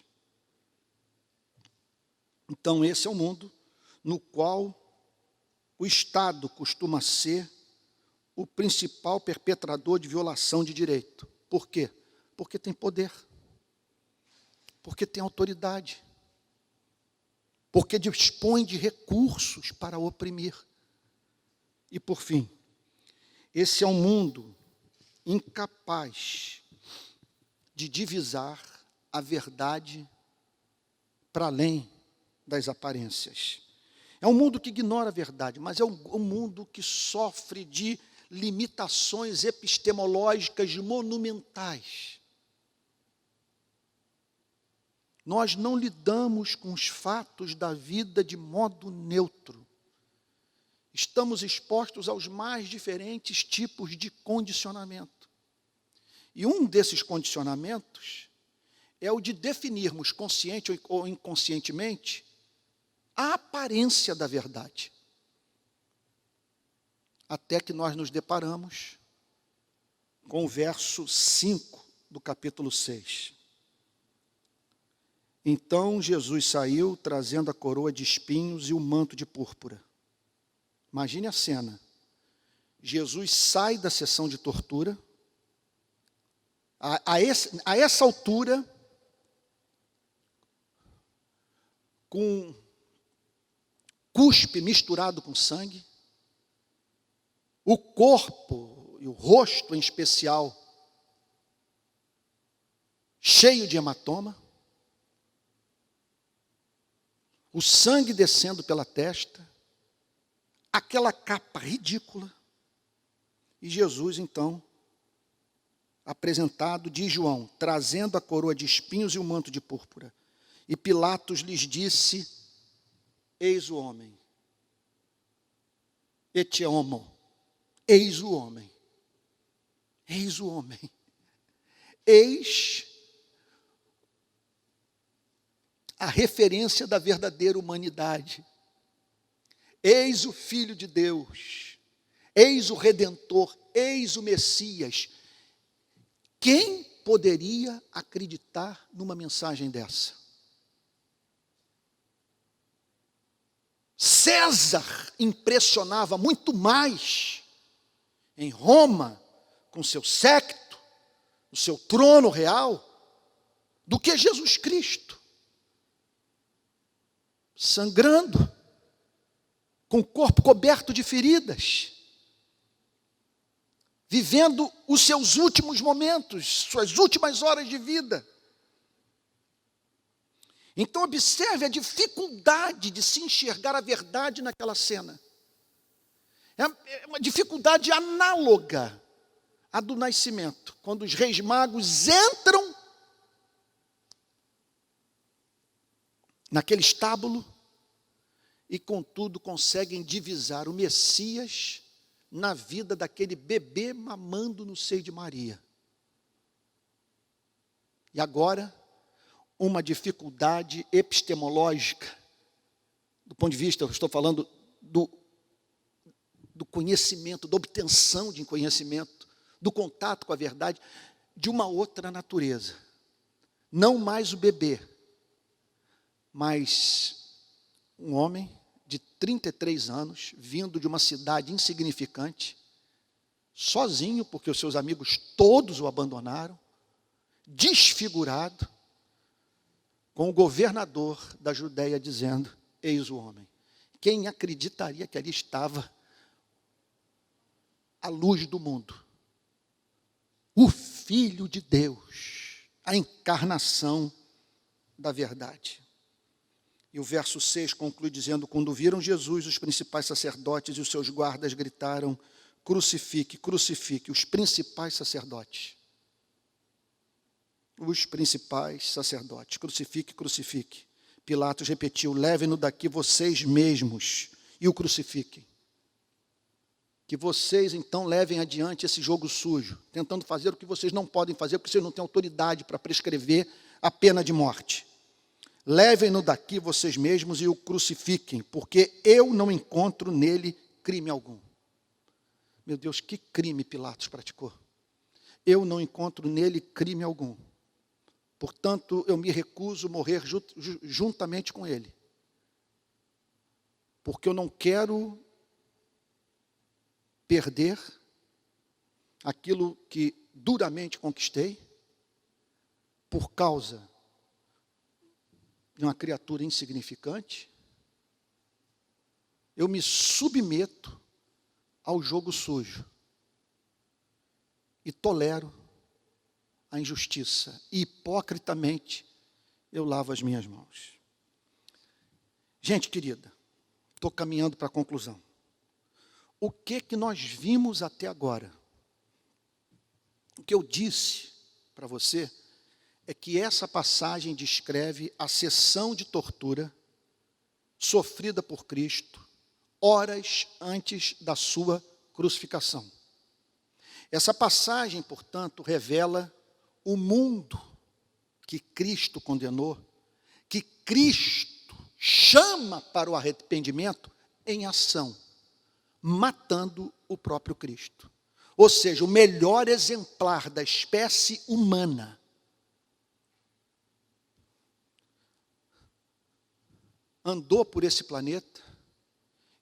Então esse é o mundo no qual o Estado costuma ser o principal perpetrador de violação de direito. Por quê? Porque tem poder. Porque tem autoridade. Porque dispõe de recursos para oprimir. E por fim, Esse é um mundo incapaz de divisar a verdade para além das aparências. É um mundo que ignora a verdade, mas é um mundo que sofre de limitações epistemológicas monumentais. Nós não lidamos com os fatos da vida de modo neutro. Estamos expostos aos mais diferentes tipos de condicionamento. E um desses condicionamentos é o de definirmos, consciente ou inconscientemente, a aparência da verdade. Até que nós nos deparamos com o verso 5 do capítulo 6. Então Jesus saiu trazendo a coroa de espinhos e o manto de púrpura. Imagine a cena. Jesus sai da sessão de tortura. A essa altura, com cuspe misturado com sangue, o corpo e o rosto em especial cheio de hematoma, o sangue descendo pela testa, aquela capa ridícula, e Jesus então apresentado, diz João, trazendo a coroa de espinhos e o manto de púrpura. E Pilatos lhes disse: eis o homem. Et homo. Eis o homem. Eis o homem. Eis a referência da verdadeira humanidade. Eis o Filho de Deus. Eis o Redentor. Eis o Messias. Quem poderia acreditar numa mensagem dessa? César impressionava muito mais em Roma, com seu séquito, o seu trono real, do que Jesus Cristo. Sangrando, com o corpo coberto de feridas, vivendo os seus últimos momentos, suas últimas horas de vida. Então observe a dificuldade de se enxergar a verdade naquela cena. É uma dificuldade análoga à do nascimento, quando os reis magos entram naquele estábulo e, contudo, conseguem divisar o Messias na vida daquele bebê mamando no seio de Maria. E agora, uma dificuldade epistemológica, do ponto de vista, eu estou falando do conhecimento, da obtenção de conhecimento, do contato com a verdade, de uma outra natureza. Não mais o bebê, mas um homem de 33 anos, vindo de uma cidade insignificante, sozinho, porque os seus amigos todos o abandonaram, desfigurado, com o governador da Judéia dizendo: eis o homem. Quem acreditaria que ali estava a luz do mundo? O Filho de Deus, a encarnação da verdade. E o verso 6 conclui dizendo: quando viram Jesus, os principais sacerdotes e os seus guardas gritaram: crucifique, crucifique. Os principais sacerdotes. Os principais sacerdotes. Crucifique, crucifique. Pilatos repetiu: levem-no daqui vocês mesmos e o crucifiquem. Que vocês então levem adiante esse jogo sujo, tentando fazer o que vocês não podem fazer, porque vocês não têm autoridade para prescrever a pena de morte. Levem-no daqui vocês mesmos e o crucifiquem, porque eu não encontro nele crime algum. Meu Deus, que crime Pilatos praticou? Eu não encontro nele crime algum. Portanto, eu me recuso a morrer juntamente com ele. Porque eu não quero perder aquilo que duramente conquistei por causa de uma criatura insignificante. Eu me submeto ao jogo sujo. e tolero a injustiça, e hipocritamente eu lavo as minhas mãos. Gente querida, estou caminhando para a conclusão. O que nós vimos até agora? O que eu disse para você é que essa passagem descreve a sessão de tortura sofrida por Cristo horas antes da sua crucificação. Essa passagem, portanto, revela o mundo que Cristo condenou, que Cristo chama para o arrependimento em ação, matando o próprio Cristo. Ou seja, o melhor exemplar da espécie humana andou por esse planeta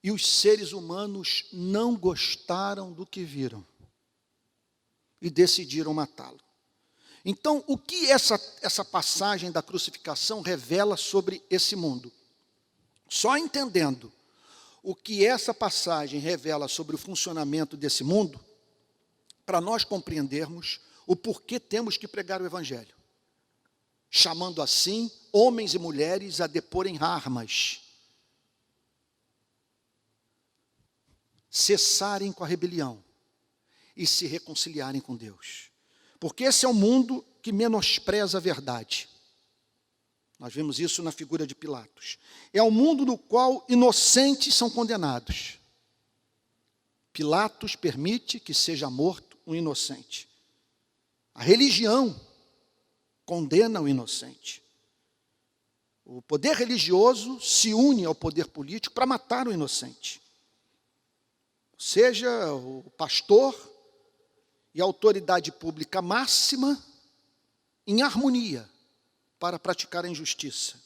e os seres humanos não gostaram do que viram e decidiram matá-lo. Então, o que essa passagem da crucificação revela sobre esse mundo? Só entendendo o que essa passagem revela sobre o funcionamento desse mundo, para nós compreendermos o porquê temos que pregar o Evangelho, chamando assim homens e mulheres a deporem armas, cessarem com a rebelião e se reconciliarem com Deus. Porque esse é um mundo que menospreza a verdade. Nós vemos isso na figura de Pilatos. É um mundo no qual inocentes são condenados. Pilatos permite que seja morto um inocente. A religião condena o inocente. O poder religioso se une ao poder político para matar o inocente. Seja o pastor e a autoridade pública máxima em harmonia para praticar a injustiça.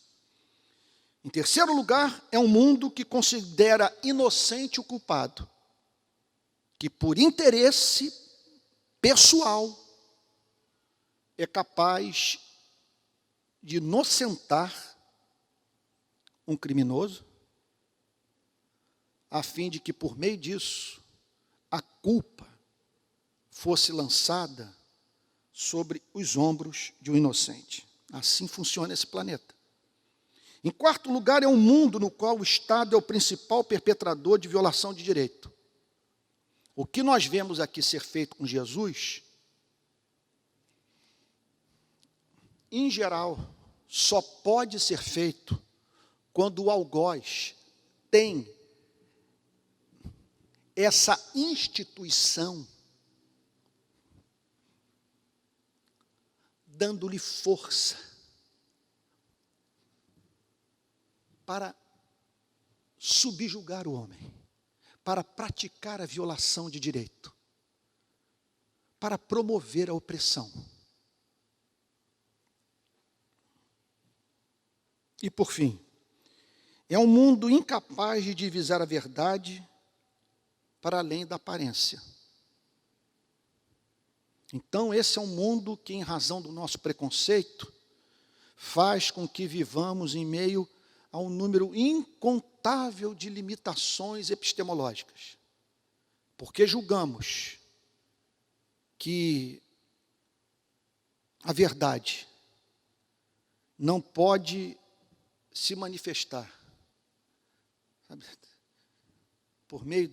Em terceiro lugar, é um mundo que considera inocente o culpado, que por interesse pessoal é capaz de inocentar um criminoso, a fim de que por meio disso a culpa fosse lançada sobre os ombros de um inocente. Assim funciona esse planeta. Em quarto lugar, é um mundo no qual o Estado é o principal perpetrador de violação de direito. O que nós vemos aqui ser feito com Jesus, em geral, só pode ser feito quando o algoz tem essa instituição dando-lhe força para subjugar o homem, para praticar a violação de direito, para promover a opressão. E, por fim, é um mundo incapaz de divisar a verdade para além da aparência. Então, esse é um mundo que, em razão do nosso preconceito, faz com que vivamos em meio a um número incontável de limitações epistemológicas. Porque julgamos que a verdade não pode se manifestar, sabe, por meio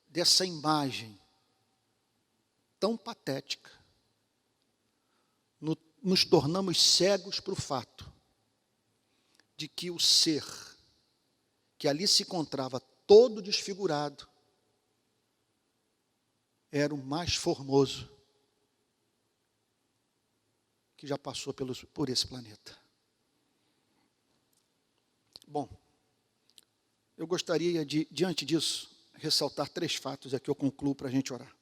dessa imagem tão patética. Nos tornamos cegos para o fato de que o ser que ali se encontrava todo desfigurado era o mais formoso que já passou por esse planeta. Bom, eu gostaria de, diante disso, ressaltar 3 fatos, aqui eu concluo para a gente orar.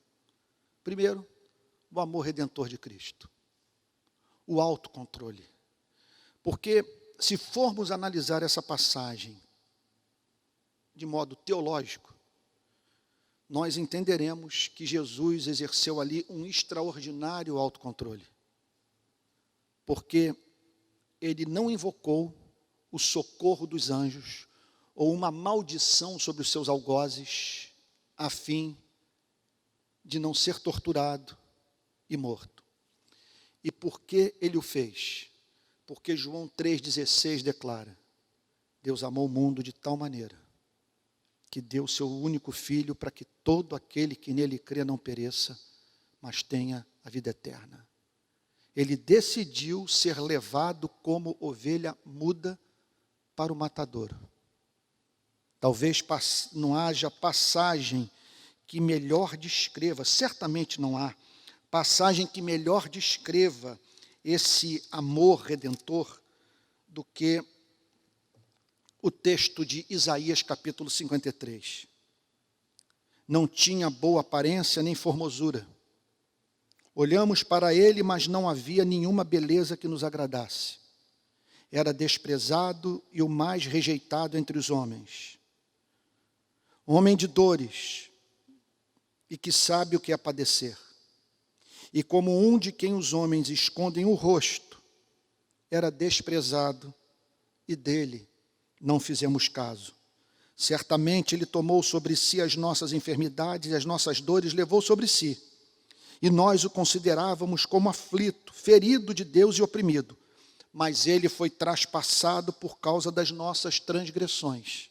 Primeiro, o amor redentor de Cristo. O autocontrole. Porque, se formos analisar essa passagem de modo teológico, nós entenderemos que Jesus exerceu ali um extraordinário autocontrole. Porque ele não invocou o socorro dos anjos ou uma maldição sobre os seus algozes, a fim de não ser torturado, e morto. E por que ele o fez? Porque João 3,16 declara: Deus amou o mundo de tal maneira que deu o seu único Filho para que todo aquele que nele crê não pereça, mas tenha a vida eterna. Ele decidiu ser levado como ovelha muda para o matadouro. Talvez não haja passagem que melhor descreva, certamente não há passagem que melhor descreva esse amor redentor do que o texto de Isaías capítulo 53. Não tinha boa aparência nem formosura. Olhamos para ele, mas não havia nenhuma beleza que nos agradasse. Era desprezado e o mais rejeitado entre os homens. Homem de dores e que sabe o que é padecer. E como um de quem os homens escondem o rosto, era desprezado e dele não fizemos caso. Certamente ele tomou sobre si as nossas enfermidades e as nossas dores levou sobre si. E nós o considerávamos como aflito, ferido de Deus e oprimido. Mas ele foi traspassado por causa das nossas transgressões,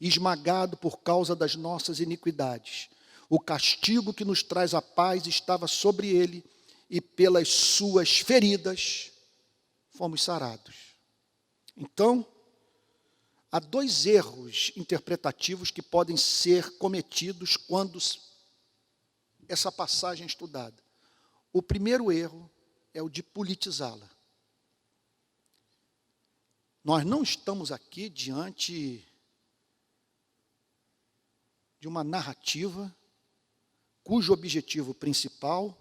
esmagado por causa das nossas iniquidades. O castigo que nos traz a paz estava sobre ele, e pelas suas feridas fomos sarados. Então, há dois erros interpretativos que podem ser cometidos quando essa passagem é estudada. O primeiro erro é o de politizá-la. Nós não estamos aqui diante de uma narrativa cujo objetivo principal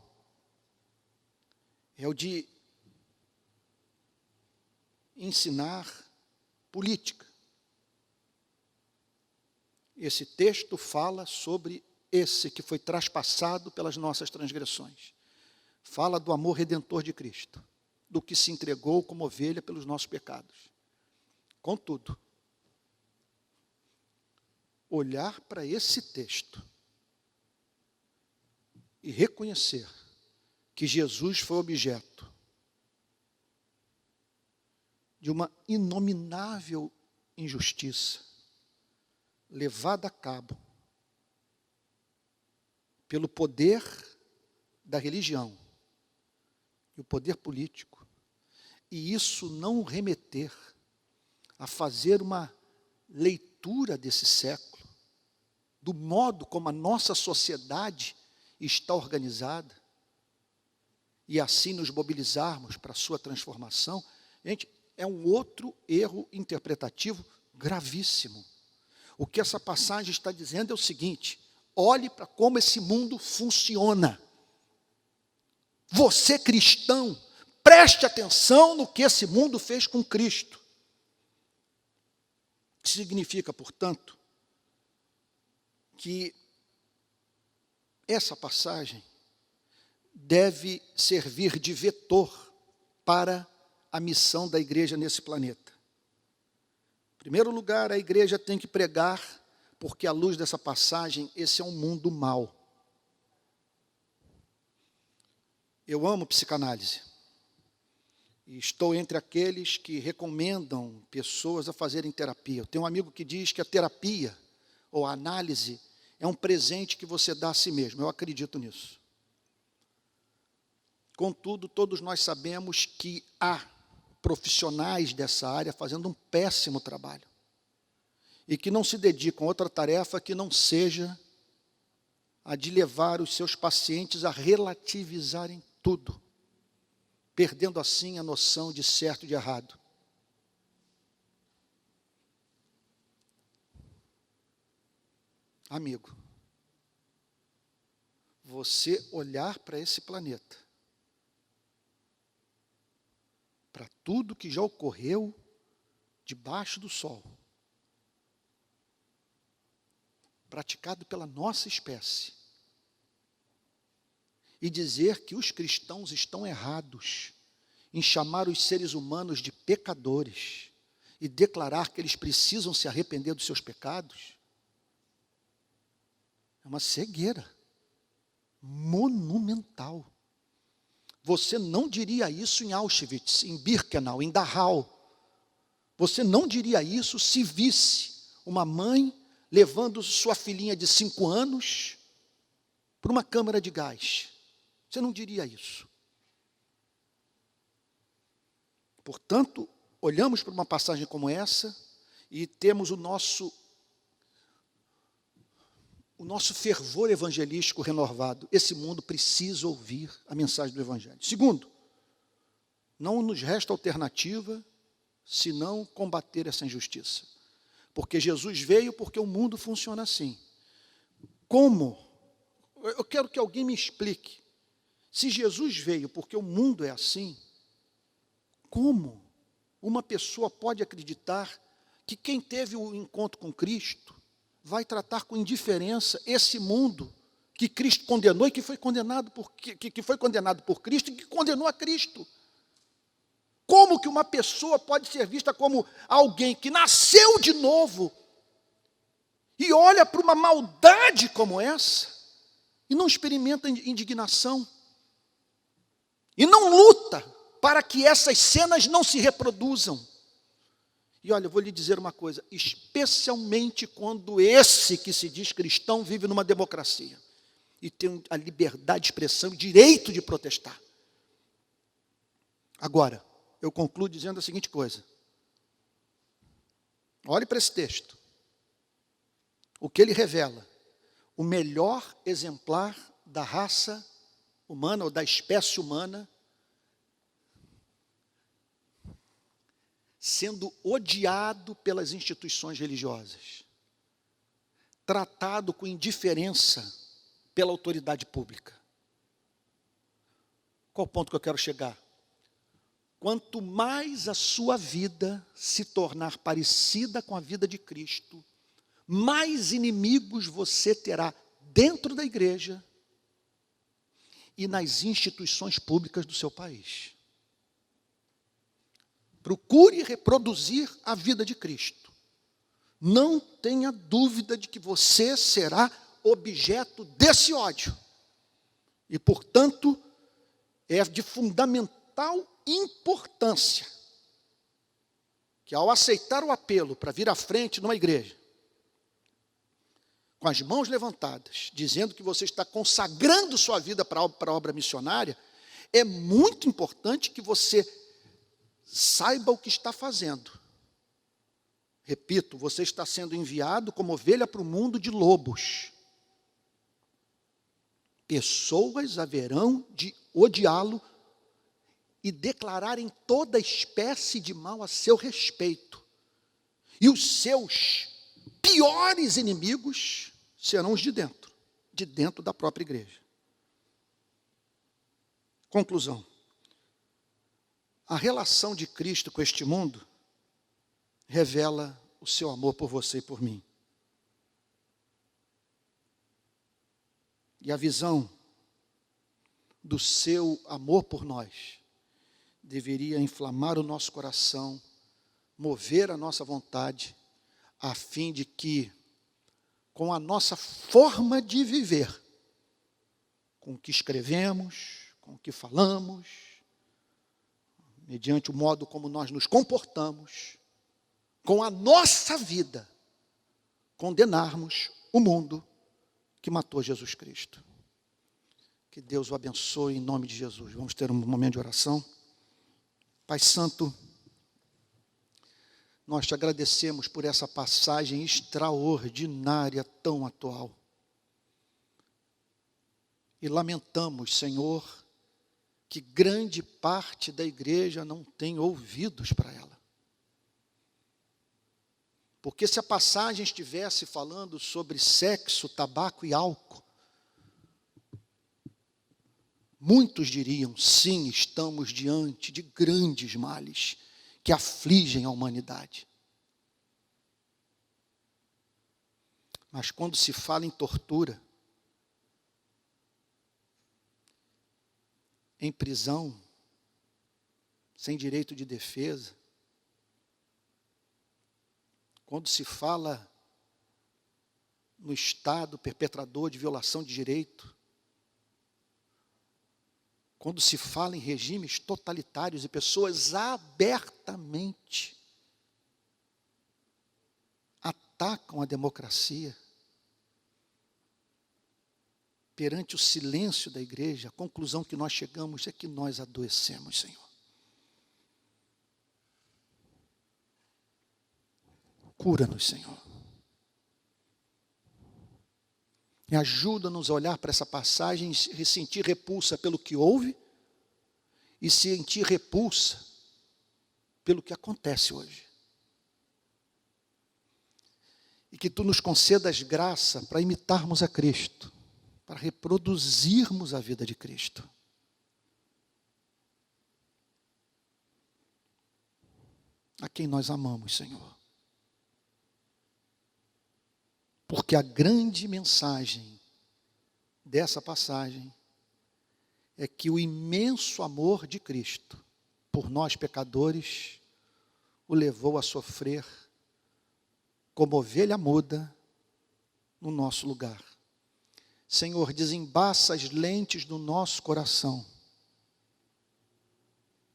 é o de ensinar política. Esse texto fala sobre esse que foi traspassado pelas nossas transgressões. Fala do amor redentor de Cristo, do que se entregou como ovelha pelos nossos pecados. Contudo, olhar para esse texto e reconhecer que Jesus foi objeto de uma inominável injustiça levada a cabo pelo poder da religião e o poder político, e isso não remeter a fazer uma leitura desse século, do modo como a nossa sociedade está organizada, e assim nos mobilizarmos para a sua transformação, gente, é um outro erro interpretativo gravíssimo. O que essa passagem está dizendo é o seguinte: olhe para como esse mundo funciona. Você, cristão, preste atenção no que esse mundo fez com Cristo. Significa, portanto, que essa passagem deve servir de vetor para a missão da igreja nesse planeta. Em primeiro lugar, a igreja tem que pregar, porque à luz dessa passagem, esse é um mundo mau. Eu amo psicanálise. E estou entre aqueles que recomendam pessoas a fazerem terapia. Eu tenho um amigo que diz que a terapia, ou a análise, é um presente que você dá a si mesmo. Eu acredito nisso. Contudo, todos nós sabemos que há profissionais dessa área fazendo um péssimo trabalho. E que não se dedicam a outra tarefa que não seja a de levar os seus pacientes a relativizarem tudo, perdendo assim a noção de certo e de errado. Amigo, você olhar para esse planeta, para tudo que já ocorreu debaixo do sol, praticado pela nossa espécie, e dizer que os cristãos estão errados em chamar os seres humanos de pecadores e declarar que eles precisam se arrepender dos seus pecados, é uma cegueira monumental. Você não diria isso em Auschwitz, em Birkenau, em Dachau. Você não diria isso se visse uma mãe levando sua filhinha de 5 anos para uma câmara de gás. Você não diria isso. Portanto, olhamos para uma passagem como essa e temos o nosso fervor evangelístico renovado. Esse mundo precisa ouvir a mensagem do Evangelho. Segundo, não nos resta alternativa senão combater essa injustiça. Porque Jesus veio porque o mundo funciona assim. Como? Eu quero que alguém me explique. Se Jesus veio porque o mundo é assim, como uma pessoa pode acreditar que quem teve o encontro com Cristo vai tratar com indiferença esse mundo que Cristo condenou e que foi condenado por Cristo e que condenou a Cristo? Como que uma pessoa pode ser vista como alguém que nasceu de novo e olha para uma maldade como essa e não experimenta indignação e não luta para que essas cenas não se reproduzam? E olha, eu vou lhe dizer uma coisa, especialmente quando esse que se diz cristão vive numa democracia e tem a liberdade de expressão e direito de protestar. Agora, eu concluo dizendo a seguinte coisa. Olhe para esse texto. O que ele revela? O melhor exemplar da raça humana ou da espécie humana sendo odiado pelas instituições religiosas, tratado com indiferença pela autoridade pública. Qual o ponto que eu quero chegar? Quanto mais a sua vida se tornar parecida com a vida de Cristo, mais inimigos você terá dentro da igreja e nas instituições públicas do seu país. Procure reproduzir a vida de Cristo. Não tenha dúvida de que você será objeto desse ódio. E, portanto, é de fundamental importância que, ao aceitar o apelo para vir à frente numa igreja, com as mãos levantadas, dizendo que você está consagrando sua vida para a obra missionária, é muito importante que você saiba o que está fazendo. Repito, você está sendo enviado como ovelha para o mundo de lobos. Pessoas haverão de odiá-lo e declararem toda espécie de mal a seu respeito. E os seus piores inimigos serão os de dentro da própria igreja. Conclusão. A relação de Cristo com este mundo revela o seu amor por você e por mim. E a visão do seu amor por nós deveria inflamar o nosso coração, mover a nossa vontade, a fim de que, com a nossa forma de viver, com o que escrevemos, com o que falamos, mediante o modo como nós nos comportamos, com a nossa vida, condenarmos o mundo que matou Jesus Cristo. Que Deus o abençoe em nome de Jesus. Vamos ter um momento de oração. Pai Santo, nós te agradecemos por essa passagem extraordinária, tão atual. E lamentamos, Senhor, que grande parte da igreja não tem ouvidos para ela. Porque se a passagem estivesse falando sobre sexo, tabaco e álcool, muitos diriam, sim, estamos diante de grandes males que afligem a humanidade. Mas quando se fala em tortura, em prisão, sem direito de defesa, quando se fala no Estado perpetrador de violação de direito, quando se fala em regimes totalitários e pessoas abertamente atacam a democracia, perante o silêncio da igreja, a conclusão que nós chegamos é que nós adoecemos, Senhor. Cura-nos, Senhor. E ajuda-nos a olhar para essa passagem e sentir repulsa pelo que houve e sentir repulsa pelo que acontece hoje. E que Tu nos concedas graça para imitarmos a Cristo, para reproduzirmos a vida de Cristo. A quem nós amamos, Senhor. Porque a grande mensagem dessa passagem é que o imenso amor de Cristo por nós pecadores o levou a sofrer como ovelha muda no nosso lugar. Senhor, desembaça as lentes do nosso coração,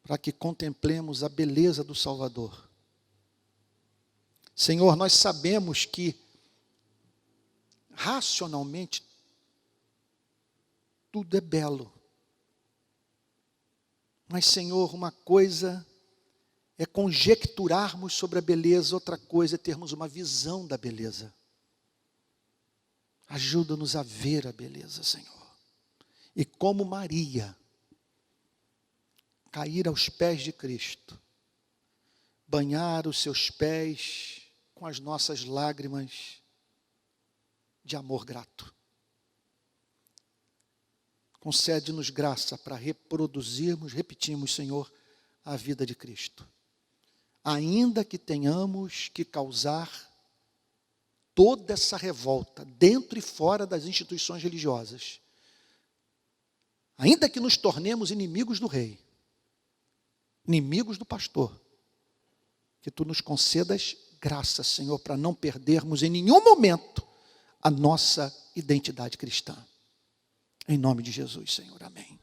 para que contemplemos a beleza do Salvador. Senhor, nós sabemos que, racionalmente, tudo é belo. Mas, Senhor, uma coisa é conjecturarmos sobre a beleza, outra coisa é termos uma visão da beleza. Ajuda-nos a ver a beleza, Senhor. E como Maria, cair aos pés de Cristo, banhar os seus pés com as nossas lágrimas de amor grato. Concede-nos graça para reproduzirmos, repetimos, Senhor, a vida de Cristo. Ainda que tenhamos que causar toda essa revolta, dentro e fora das instituições religiosas, ainda que nos tornemos inimigos do rei, inimigos do pastor, que Tu nos concedas graça, Senhor, para não perdermos em nenhum momento a nossa identidade cristã. Em nome de Jesus, Senhor. Amém.